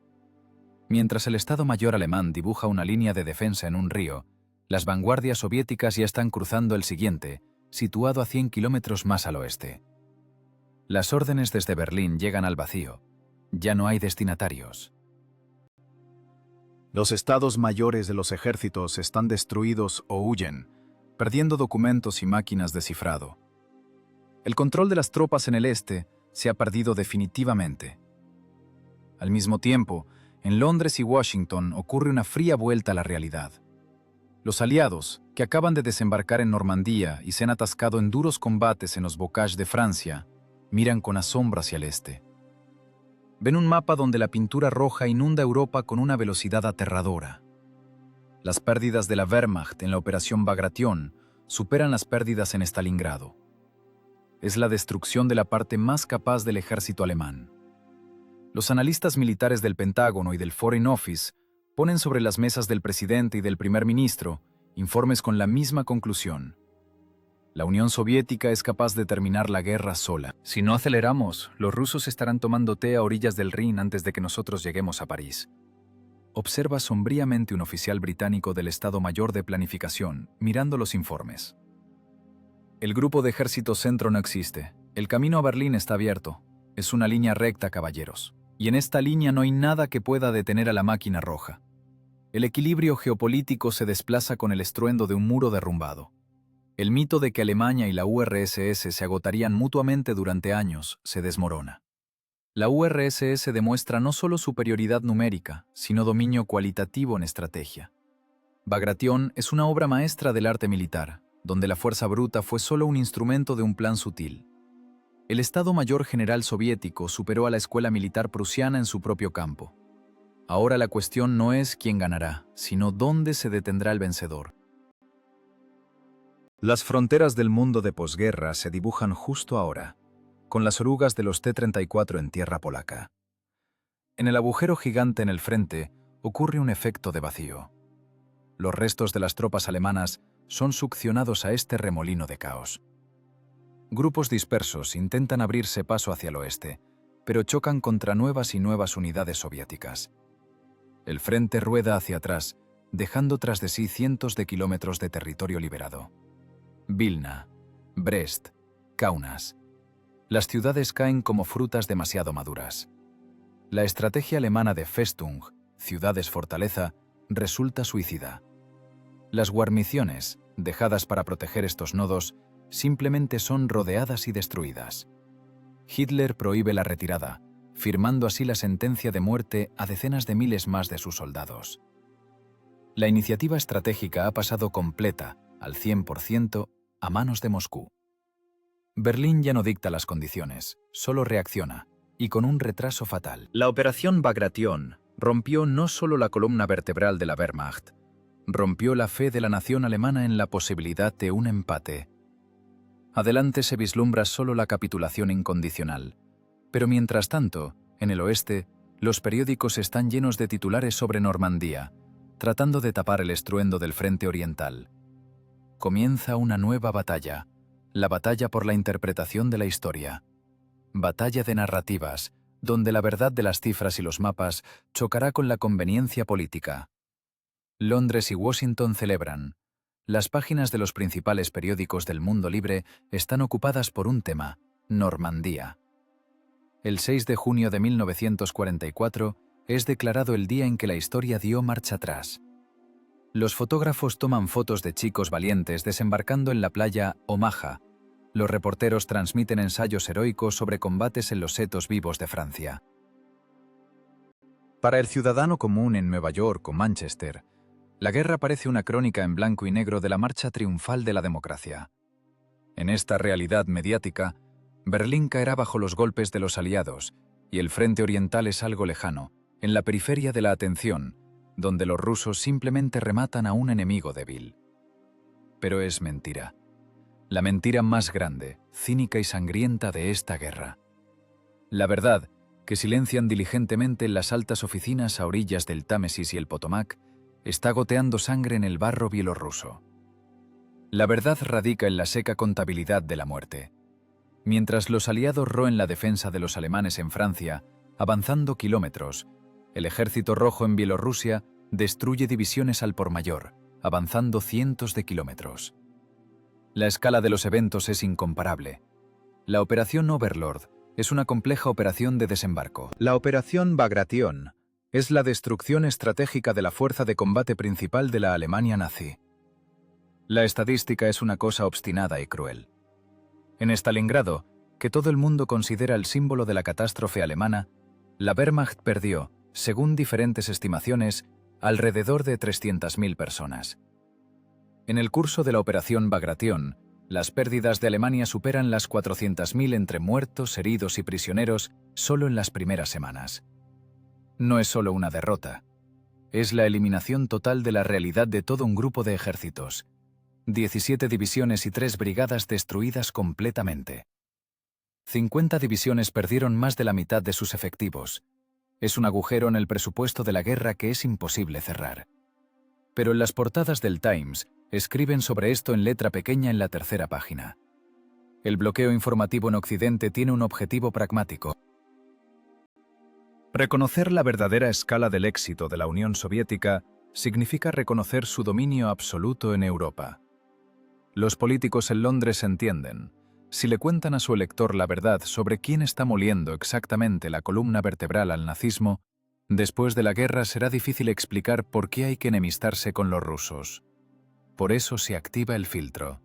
Mientras el Estado Mayor alemán dibuja una línea de defensa en un río, las vanguardias soviéticas ya están cruzando el siguiente, situado a 100 kilómetros más al oeste. Las órdenes desde Berlín llegan al vacío. Ya no hay destinatarios. Los estados mayores de los ejércitos están destruidos o huyen, perdiendo documentos y máquinas de cifrado. El control de las tropas en el este se ha perdido definitivamente. Al mismo tiempo, en Londres y Washington ocurre una fría vuelta a la realidad. Los aliados, que acaban de desembarcar en Normandía y se han atascado en duros combates en los bocages de Francia, miran con asombro hacia el este. Ven un mapa donde la pintura roja inunda Europa con una velocidad aterradora. Las pérdidas de la Wehrmacht en la Operación Bagration superan las pérdidas en Stalingrado. Es la destrucción de la parte más capaz del ejército alemán. Los analistas militares del Pentágono y del Foreign Office ponen sobre las mesas del presidente y del primer ministro informes con la misma conclusión. La Unión Soviética es capaz de terminar la guerra sola. Si no aceleramos, los rusos estarán tomando té a orillas del Rin antes de que nosotros lleguemos a París. Observa sombríamente un oficial británico del Estado Mayor de Planificación, mirando los informes. El grupo de ejército centro no existe. El camino a Berlín está abierto. Es una línea recta, caballeros. Y en esta línea no hay nada que pueda detener a la máquina roja. El equilibrio geopolítico se desplaza con el estruendo de un muro derrumbado. El mito de que Alemania y la URSS se agotarían mutuamente durante años se desmorona. La URSS demuestra no solo superioridad numérica, sino dominio cualitativo en estrategia. Bagration es una obra maestra del arte militar, donde la fuerza bruta fue solo un instrumento de un plan sutil. El Estado Mayor General soviético superó a la escuela militar prusiana en su propio campo. Ahora la cuestión no es quién ganará, sino dónde se detendrá el vencedor. Las fronteras del mundo de posguerra se dibujan justo ahora, con las orugas de los T-34 en tierra polaca. En el agujero gigante en el frente ocurre un efecto de vacío. Los restos de las tropas alemanas son succionados a este remolino de caos. Grupos dispersos intentan abrirse paso hacia el oeste, pero chocan contra nuevas y nuevas unidades soviéticas. El frente rueda hacia atrás, dejando tras de sí cientos de kilómetros de territorio liberado. Vilna, Brest, Kaunas. Las ciudades caen como frutas demasiado maduras. La estrategia alemana de Festung, ciudades fortaleza, resulta suicida. Las guarniciones, dejadas para proteger estos nodos, simplemente son rodeadas y destruidas. Hitler prohíbe la retirada, firmando así la sentencia de muerte a decenas de miles más de sus soldados. La iniciativa estratégica ha pasado completa, al 100%, a manos de Moscú. Berlín ya no dicta las condiciones, solo reacciona, y con un retraso fatal. La operación Bagration rompió no solo la columna vertebral de la Wehrmacht, rompió la fe de la nación alemana en la posibilidad de un empate. Adelante se vislumbra solo la capitulación incondicional, pero mientras tanto, en el oeste, los periódicos están llenos de titulares sobre Normandía, tratando de tapar el estruendo del frente oriental. Comienza una nueva batalla, la batalla por la interpretación de la historia. Batalla de narrativas, donde la verdad de las cifras y los mapas chocará con la conveniencia política. Londres y Washington celebran. Las páginas de los principales periódicos del mundo libre están ocupadas por un tema: Normandía. El 6 de junio de 1944, es declarado el día en que la historia dio marcha atrás. Los fotógrafos toman fotos de chicos valientes desembarcando en la playa Omaha. Los reporteros transmiten ensayos heroicos sobre combates en los setos vivos de Francia. Para el ciudadano común en Nueva York o Manchester, la guerra parece una crónica en blanco y negro de la marcha triunfal de la democracia. En esta realidad mediática, Berlín caerá bajo los golpes de los aliados, y el frente oriental es algo lejano, en la periferia de la atención, donde los rusos simplemente rematan a un enemigo débil. Pero es mentira. La mentira más grande, cínica y sangrienta de esta guerra. La verdad, que silencian diligentemente en las altas oficinas a orillas del Támesis y el Potomac, está goteando sangre en el barro bielorruso. La verdad radica en la seca contabilidad de la muerte. Mientras los aliados roen la defensa de los alemanes en Francia, avanzando kilómetros, el ejército rojo en Bielorrusia destruye divisiones al por mayor, avanzando cientos de kilómetros. La escala de los eventos es incomparable. La Operación Overlord es una compleja operación de desembarco. La Operación Bagration es la destrucción estratégica de la fuerza de combate principal de la Alemania nazi. La estadística es una cosa obstinada y cruel. En Stalingrado, que todo el mundo considera el símbolo de la catástrofe alemana, la Wehrmacht perdió, según diferentes estimaciones, alrededor de 300.000 personas. En el curso de la Operación Bagration, las pérdidas de Alemania superan las 400.000 entre muertos, heridos y prisioneros solo en las primeras semanas. No es solo una derrota. Es la eliminación total de la realidad de todo un grupo de ejércitos. 17 divisiones y 3 brigadas destruidas completamente. 50 divisiones perdieron más de la mitad de sus efectivos. Es un agujero en el presupuesto de la guerra que es imposible cerrar. Pero en las portadas del Times escriben sobre esto en letra pequeña en la tercera página. El bloqueo informativo en Occidente tiene un objetivo pragmático. Reconocer la verdadera escala del éxito de la Unión Soviética significa reconocer su dominio absoluto en Europa. Los políticos en Londres entienden, si le cuentan a su elector la verdad sobre quién está moliendo exactamente la columna vertebral al nazismo, después de la guerra será difícil explicar por qué hay que enemistarse con los rusos. Por eso se activa el filtro.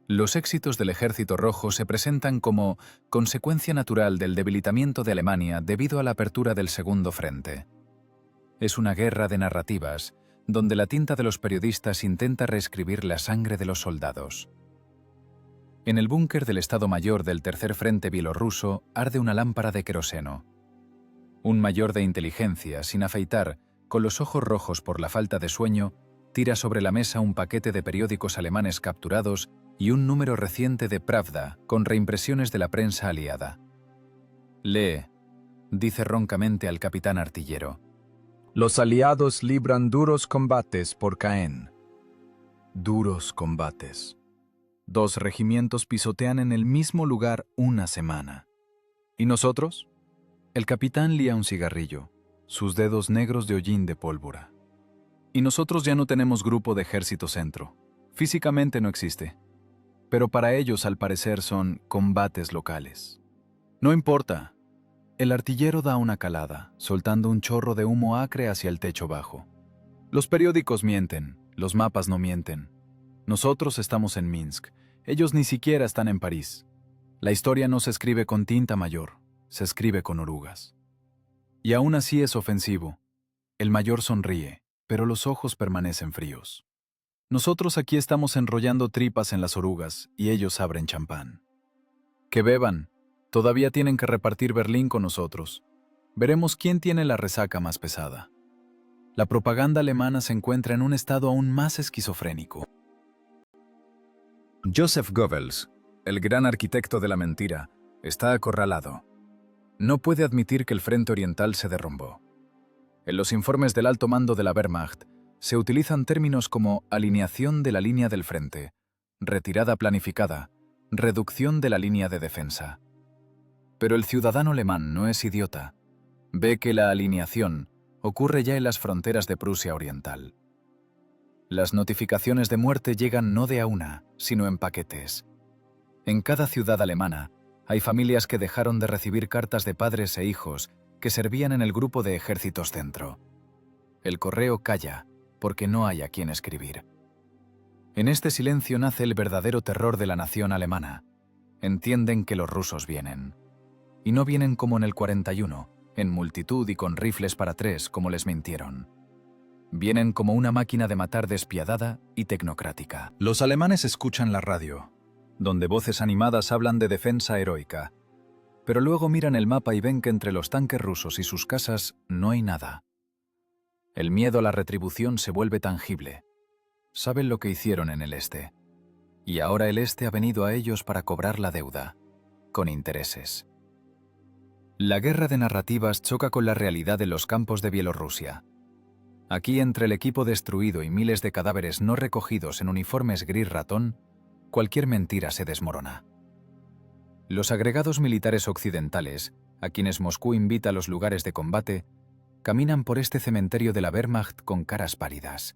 Los éxitos del Ejército Rojo se presentan como consecuencia natural del debilitamiento de Alemania debido a la apertura del Segundo Frente. Es una guerra de narrativas, donde la tinta de los periodistas intenta reescribir la sangre de los soldados. En el búnker del Estado Mayor del Tercer Frente bielorruso arde una lámpara de queroseno. Un mayor de inteligencia, sin afeitar, con los ojos rojos por la falta de sueño, tira sobre la mesa un paquete de periódicos alemanes capturados y un número reciente de Pravda con reimpresiones de la prensa aliada. Lee, dice roncamente al capitán artillero. Los aliados libran duros combates por Caen. Duros combates. 2 regimientos pisotean en el mismo lugar una semana. ¿Y nosotros? El capitán lía un cigarrillo, sus dedos negros de hollín de pólvora. Y nosotros ya no tenemos grupo de ejército centro. Físicamente no existe. Pero para ellos, al parecer, son combates locales. No importa. El artillero da una calada, soltando un chorro de humo acre hacia el techo bajo. Los periódicos mienten, los mapas no mienten. Nosotros estamos en Minsk, ellos ni siquiera están en París. La historia no se escribe con tinta mayor, se escribe con orugas. Y aún así es ofensivo. El mayor sonríe, pero los ojos permanecen fríos. Nosotros aquí estamos enrollando tripas en las orugas y ellos abren champán. Que beban. Todavía tienen que repartir Berlín con nosotros. Veremos quién tiene la resaca más pesada. La propaganda alemana se encuentra en un estado aún más esquizofrénico. Joseph Goebbels, el gran arquitecto de la mentira, está acorralado. No puede admitir que el frente oriental se derrumbó. En los informes del alto mando de la Wehrmacht se utilizan términos como alineación de la línea del frente, retirada planificada, reducción de la línea de defensa. Pero el ciudadano alemán no es idiota. Ve que la alineación ocurre ya en las fronteras de Prusia Oriental. Las notificaciones de muerte llegan no de a una, sino en paquetes. En cada ciudad alemana hay familias que dejaron de recibir cartas de padres e hijos que servían en el grupo de ejércitos centro. El correo calla, porque no hay a quien escribir. En este silencio nace el verdadero terror de la nación alemana. Entienden que los rusos vienen. Y no vienen como en el 41, en multitud y con rifles para 3, como les mintieron. Vienen como una máquina de matar despiadada y tecnocrática. Los alemanes escuchan la radio, donde voces animadas hablan de defensa heroica, pero luego miran el mapa y ven que entre los tanques rusos y sus casas no hay nada. El miedo a la retribución se vuelve tangible. Saben lo que hicieron en el este. Y ahora el este ha venido a ellos para cobrar la deuda, con intereses. La guerra de narrativas choca con la realidad de los campos de Bielorrusia. Aquí, entre el equipo destruido y miles de cadáveres no recogidos en uniformes gris ratón, cualquier mentira se desmorona. Los agregados militares occidentales, a quienes Moscú invita a los lugares de combate, caminan por este cementerio de la Wehrmacht con caras pálidas.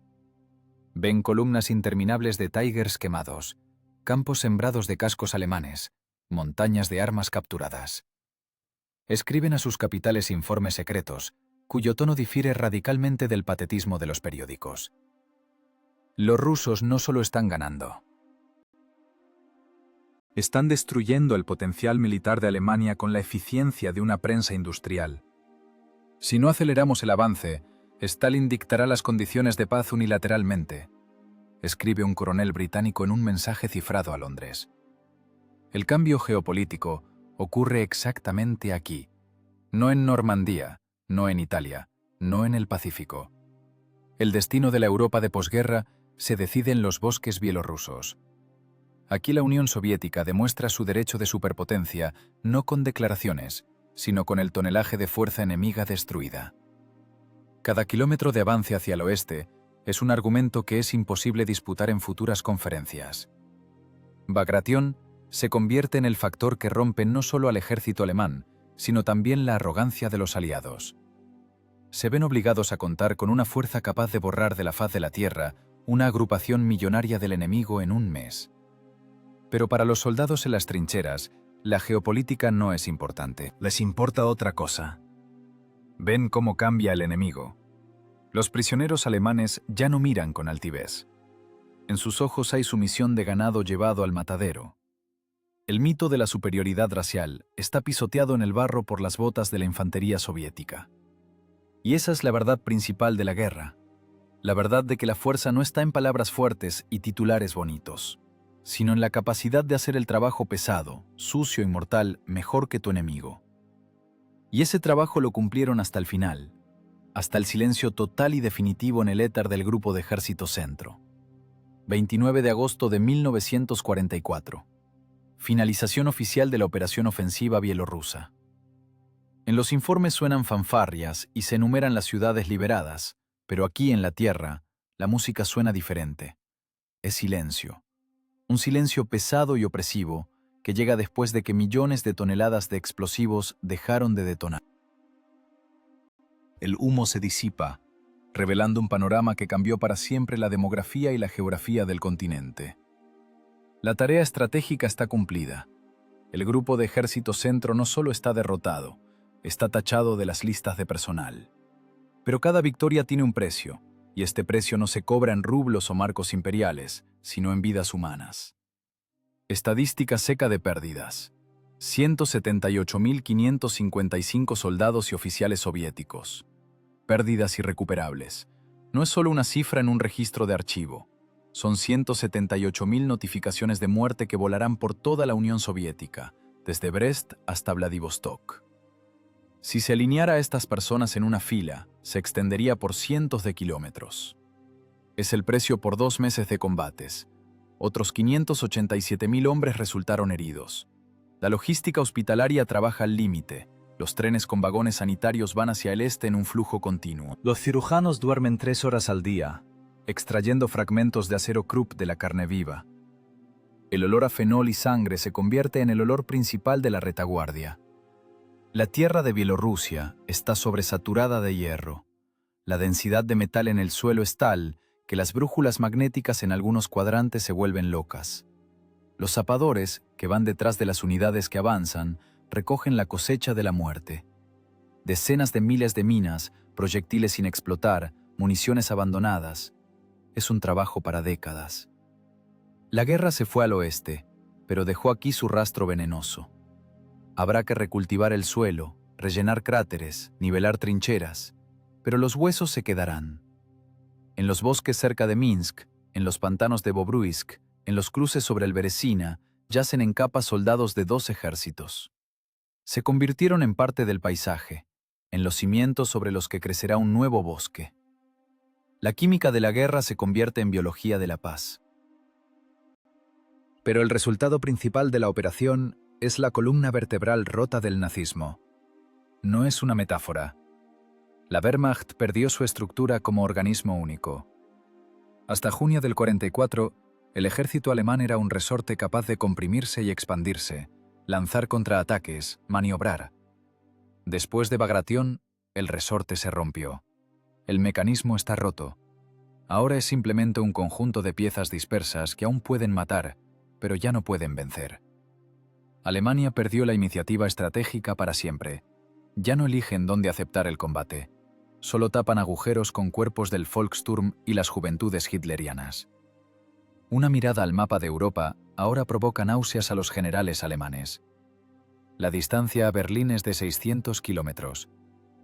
Ven columnas interminables de Tigers quemados, campos sembrados de cascos alemanes, montañas de armas capturadas. Escriben a sus capitales informes secretos, cuyo tono difiere radicalmente del patetismo de los periódicos. Los rusos no solo están ganando. Están destruyendo el potencial militar de Alemania con la eficiencia de una prensa industrial. Si no aceleramos el avance, Stalin dictará las condiciones de paz unilateralmente, escribe un coronel británico en un mensaje cifrado a Londres. El cambio geopolítico ocurre exactamente aquí, no en Normandía, no en Italia, no en el Pacífico. El destino de la Europa de posguerra se decide en los bosques bielorrusos. Aquí la Unión Soviética demuestra su derecho de superpotencia no con declaraciones, sino con el tonelaje de fuerza enemiga destruida. Cada kilómetro de avance hacia el oeste es un argumento que es imposible disputar en futuras conferencias. Bagration se convierte en el factor que rompe no solo al ejército alemán, sino también la arrogancia de los aliados. Se ven obligados a contar con una fuerza capaz de borrar de la faz de la tierra una agrupación millonaria del enemigo en un mes. Pero para los soldados en las trincheras, la geopolítica no es importante. Les importa otra cosa. Ven cómo cambia el enemigo. Los prisioneros alemanes ya no miran con altivez. En sus ojos hay sumisión de ganado llevado al matadero. El mito de la superioridad racial está pisoteado en el barro por las botas de la infantería soviética. Y esa es la verdad principal de la guerra. La verdad de que la fuerza no está en palabras fuertes y titulares bonitos, sino en la capacidad de hacer el trabajo pesado, sucio y mortal mejor que tu enemigo. Y ese trabajo lo cumplieron hasta el final, hasta el silencio total y definitivo en el éter del Grupo de Ejército Centro. 29 de agosto de 1944. Finalización oficial de la operación ofensiva bielorrusa. En los informes suenan fanfarrias y se enumeran las ciudades liberadas, pero aquí en la tierra, la música suena diferente. Es silencio. Un silencio pesado y opresivo que llega después de que millones de toneladas de explosivos dejaron de detonar. El humo se disipa, revelando un panorama que cambió para siempre la demografía y la geografía del continente. La tarea estratégica está cumplida. El Grupo de Ejército Centro no solo está derrotado, está tachado de las listas de personal. Pero cada victoria tiene un precio, y este precio no se cobra en rublos o marcos imperiales, sino en vidas humanas. Estadística seca de pérdidas. 178.555 soldados y oficiales soviéticos. Pérdidas irrecuperables. No es solo una cifra en un registro de archivo. Son 178.000 notificaciones de muerte que volarán por toda la Unión Soviética, desde Brest hasta Vladivostok. Si se alineara a estas personas en una fila, se extendería por cientos de kilómetros. Es el precio por 2 meses de combates. Otros 587.000 hombres resultaron heridos. La logística hospitalaria trabaja al límite. Los trenes con vagones sanitarios van hacia el este en un flujo continuo. Los cirujanos duermen 3 horas al día, extrayendo fragmentos de acero Krupp de la carne viva. El olor a fenol y sangre se convierte en el olor principal de la retaguardia. La tierra de Bielorrusia está sobresaturada de hierro. La densidad de metal en el suelo es tal que las brújulas magnéticas en algunos cuadrantes se vuelven locas. Los zapadores, que van detrás de las unidades que avanzan, recogen la cosecha de la muerte. Decenas de miles de minas, proyectiles sin explotar, municiones abandonadas. Es un trabajo para décadas. La guerra se fue al oeste, pero dejó aquí su rastro venenoso. Habrá que recultivar el suelo, rellenar cráteres, nivelar trincheras, pero los huesos se quedarán. En los bosques cerca de Minsk, en los pantanos de Bobruisk, en los cruces sobre el Beresina, yacen en capas soldados de 2 ejércitos. Se convirtieron en parte del paisaje, en los cimientos sobre los que crecerá un nuevo bosque. La química de la guerra se convierte en biología de la paz. Pero el resultado principal de la operación es la columna vertebral rota del nazismo. No es una metáfora. La Wehrmacht perdió su estructura como organismo único. Hasta junio del 44, el ejército alemán era un resorte capaz de comprimirse y expandirse, lanzar contraataques, maniobrar. Después de Bagration, el resorte se rompió. El mecanismo está roto. Ahora es simplemente un conjunto de piezas dispersas que aún pueden matar, pero ya no pueden vencer. Alemania perdió la iniciativa estratégica para siempre. Ya no eligen dónde aceptar el combate. Solo tapan agujeros con cuerpos del Volkssturm y las juventudes hitlerianas. Una mirada al mapa de Europa ahora provoca náuseas a los generales alemanes. La distancia a Berlín es de 600 kilómetros,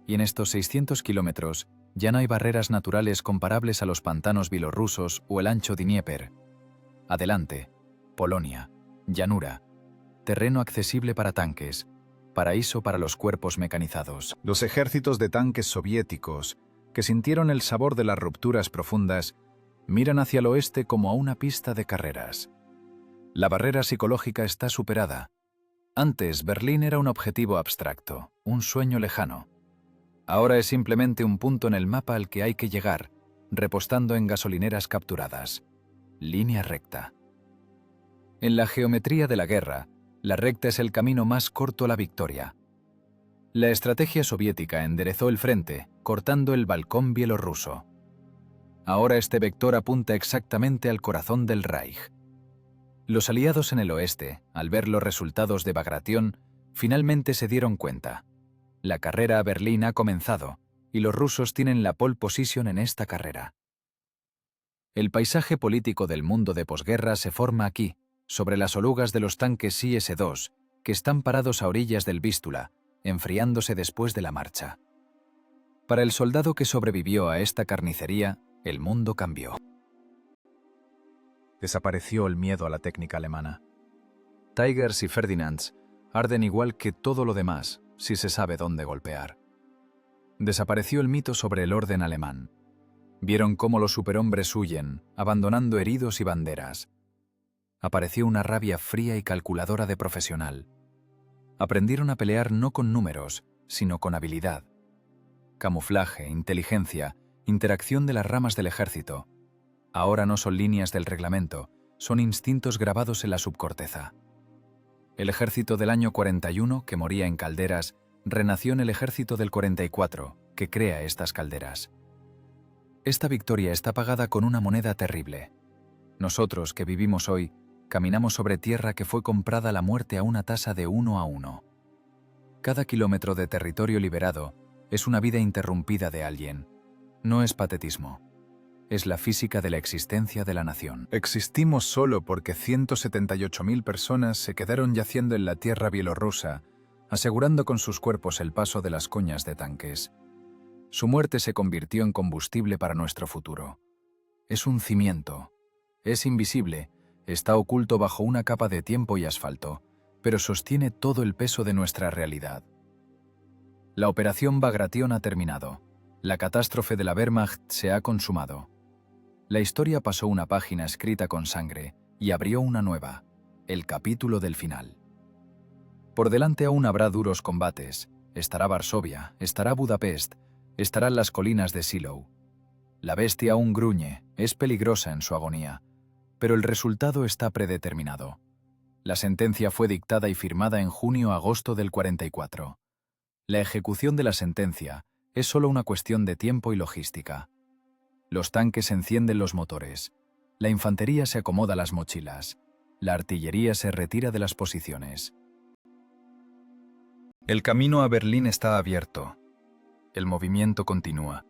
y en estos 600 kilómetros ya no hay barreras naturales comparables a los pantanos bielorrusos o el ancho Dnieper. Adelante, Polonia, llanura, terreno accesible para tanques, paraíso para los cuerpos mecanizados. Los ejércitos de tanques soviéticos, que sintieron el sabor de las rupturas profundas, miran hacia el oeste como a una pista de carreras. La barrera psicológica está superada. Antes, Berlín era un objetivo abstracto, un sueño lejano. Ahora es simplemente un punto en el mapa al que hay que llegar, repostando en gasolineras capturadas. Línea recta. En la geometría de la guerra, la recta es el camino más corto a la victoria. La estrategia soviética enderezó el frente, cortando el balcón bielorruso. Ahora este vector apunta exactamente al corazón del Reich. Los aliados en el oeste, al ver los resultados de Bagration, finalmente se dieron cuenta. La carrera a Berlín ha comenzado, y los rusos tienen la pole position en esta carrera. El paisaje político del mundo de posguerra se forma aquí, sobre las orugas de los tanques IS-2, que están parados a orillas del Vístula, enfriándose después de la marcha. Para el soldado que sobrevivió a esta carnicería, el mundo cambió. Desapareció el miedo a la técnica alemana. Tigers y Ferdinands arden igual que todo lo demás, si se sabe dónde golpear. Desapareció el mito sobre el orden alemán. Vieron cómo los superhombres huyen, abandonando heridos y banderas. Apareció una rabia fría y calculadora de profesional. Aprendieron a pelear no con números, sino con habilidad. Camuflaje, inteligencia, interacción de las ramas del ejército. Ahora no son líneas del reglamento, son instintos grabados en la subcorteza. El ejército del año 41, que moría en calderas, renació en el ejército del 44, que crea estas calderas. Esta victoria está pagada con una moneda terrible. Nosotros, que vivimos hoy, caminamos sobre tierra que fue comprada a la muerte a una tasa de 1 a 1. Cada kilómetro de territorio liberado es una vida interrumpida de alguien. No es patetismo. Es la física de la existencia de la nación. Existimos solo porque 178.000 personas se quedaron yaciendo en la tierra bielorrusa, asegurando con sus cuerpos el paso de las coñas de tanques. Su muerte se convirtió en combustible para nuestro futuro. Es un cimiento. Es invisible, está oculto bajo una capa de tiempo y asfalto, pero sostiene todo el peso de nuestra realidad. La operación Bagration ha terminado. La catástrofe de la Wehrmacht se ha consumado. La historia pasó una página escrita con sangre y abrió una nueva, el capítulo del final. Por delante aún habrá duros combates. Estará Varsovia, estará Budapest, estarán las colinas de Shiloh. La bestia aún gruñe, es peligrosa en su agonía, pero el resultado está predeterminado. La sentencia fue dictada y firmada en junio-agosto del 44. La ejecución de la sentencia es solo una cuestión de tiempo y logística. Los tanques encienden los motores, la infantería se acomoda las mochilas, la artillería se retira de las posiciones. El camino a Berlín está abierto, El movimiento continúa.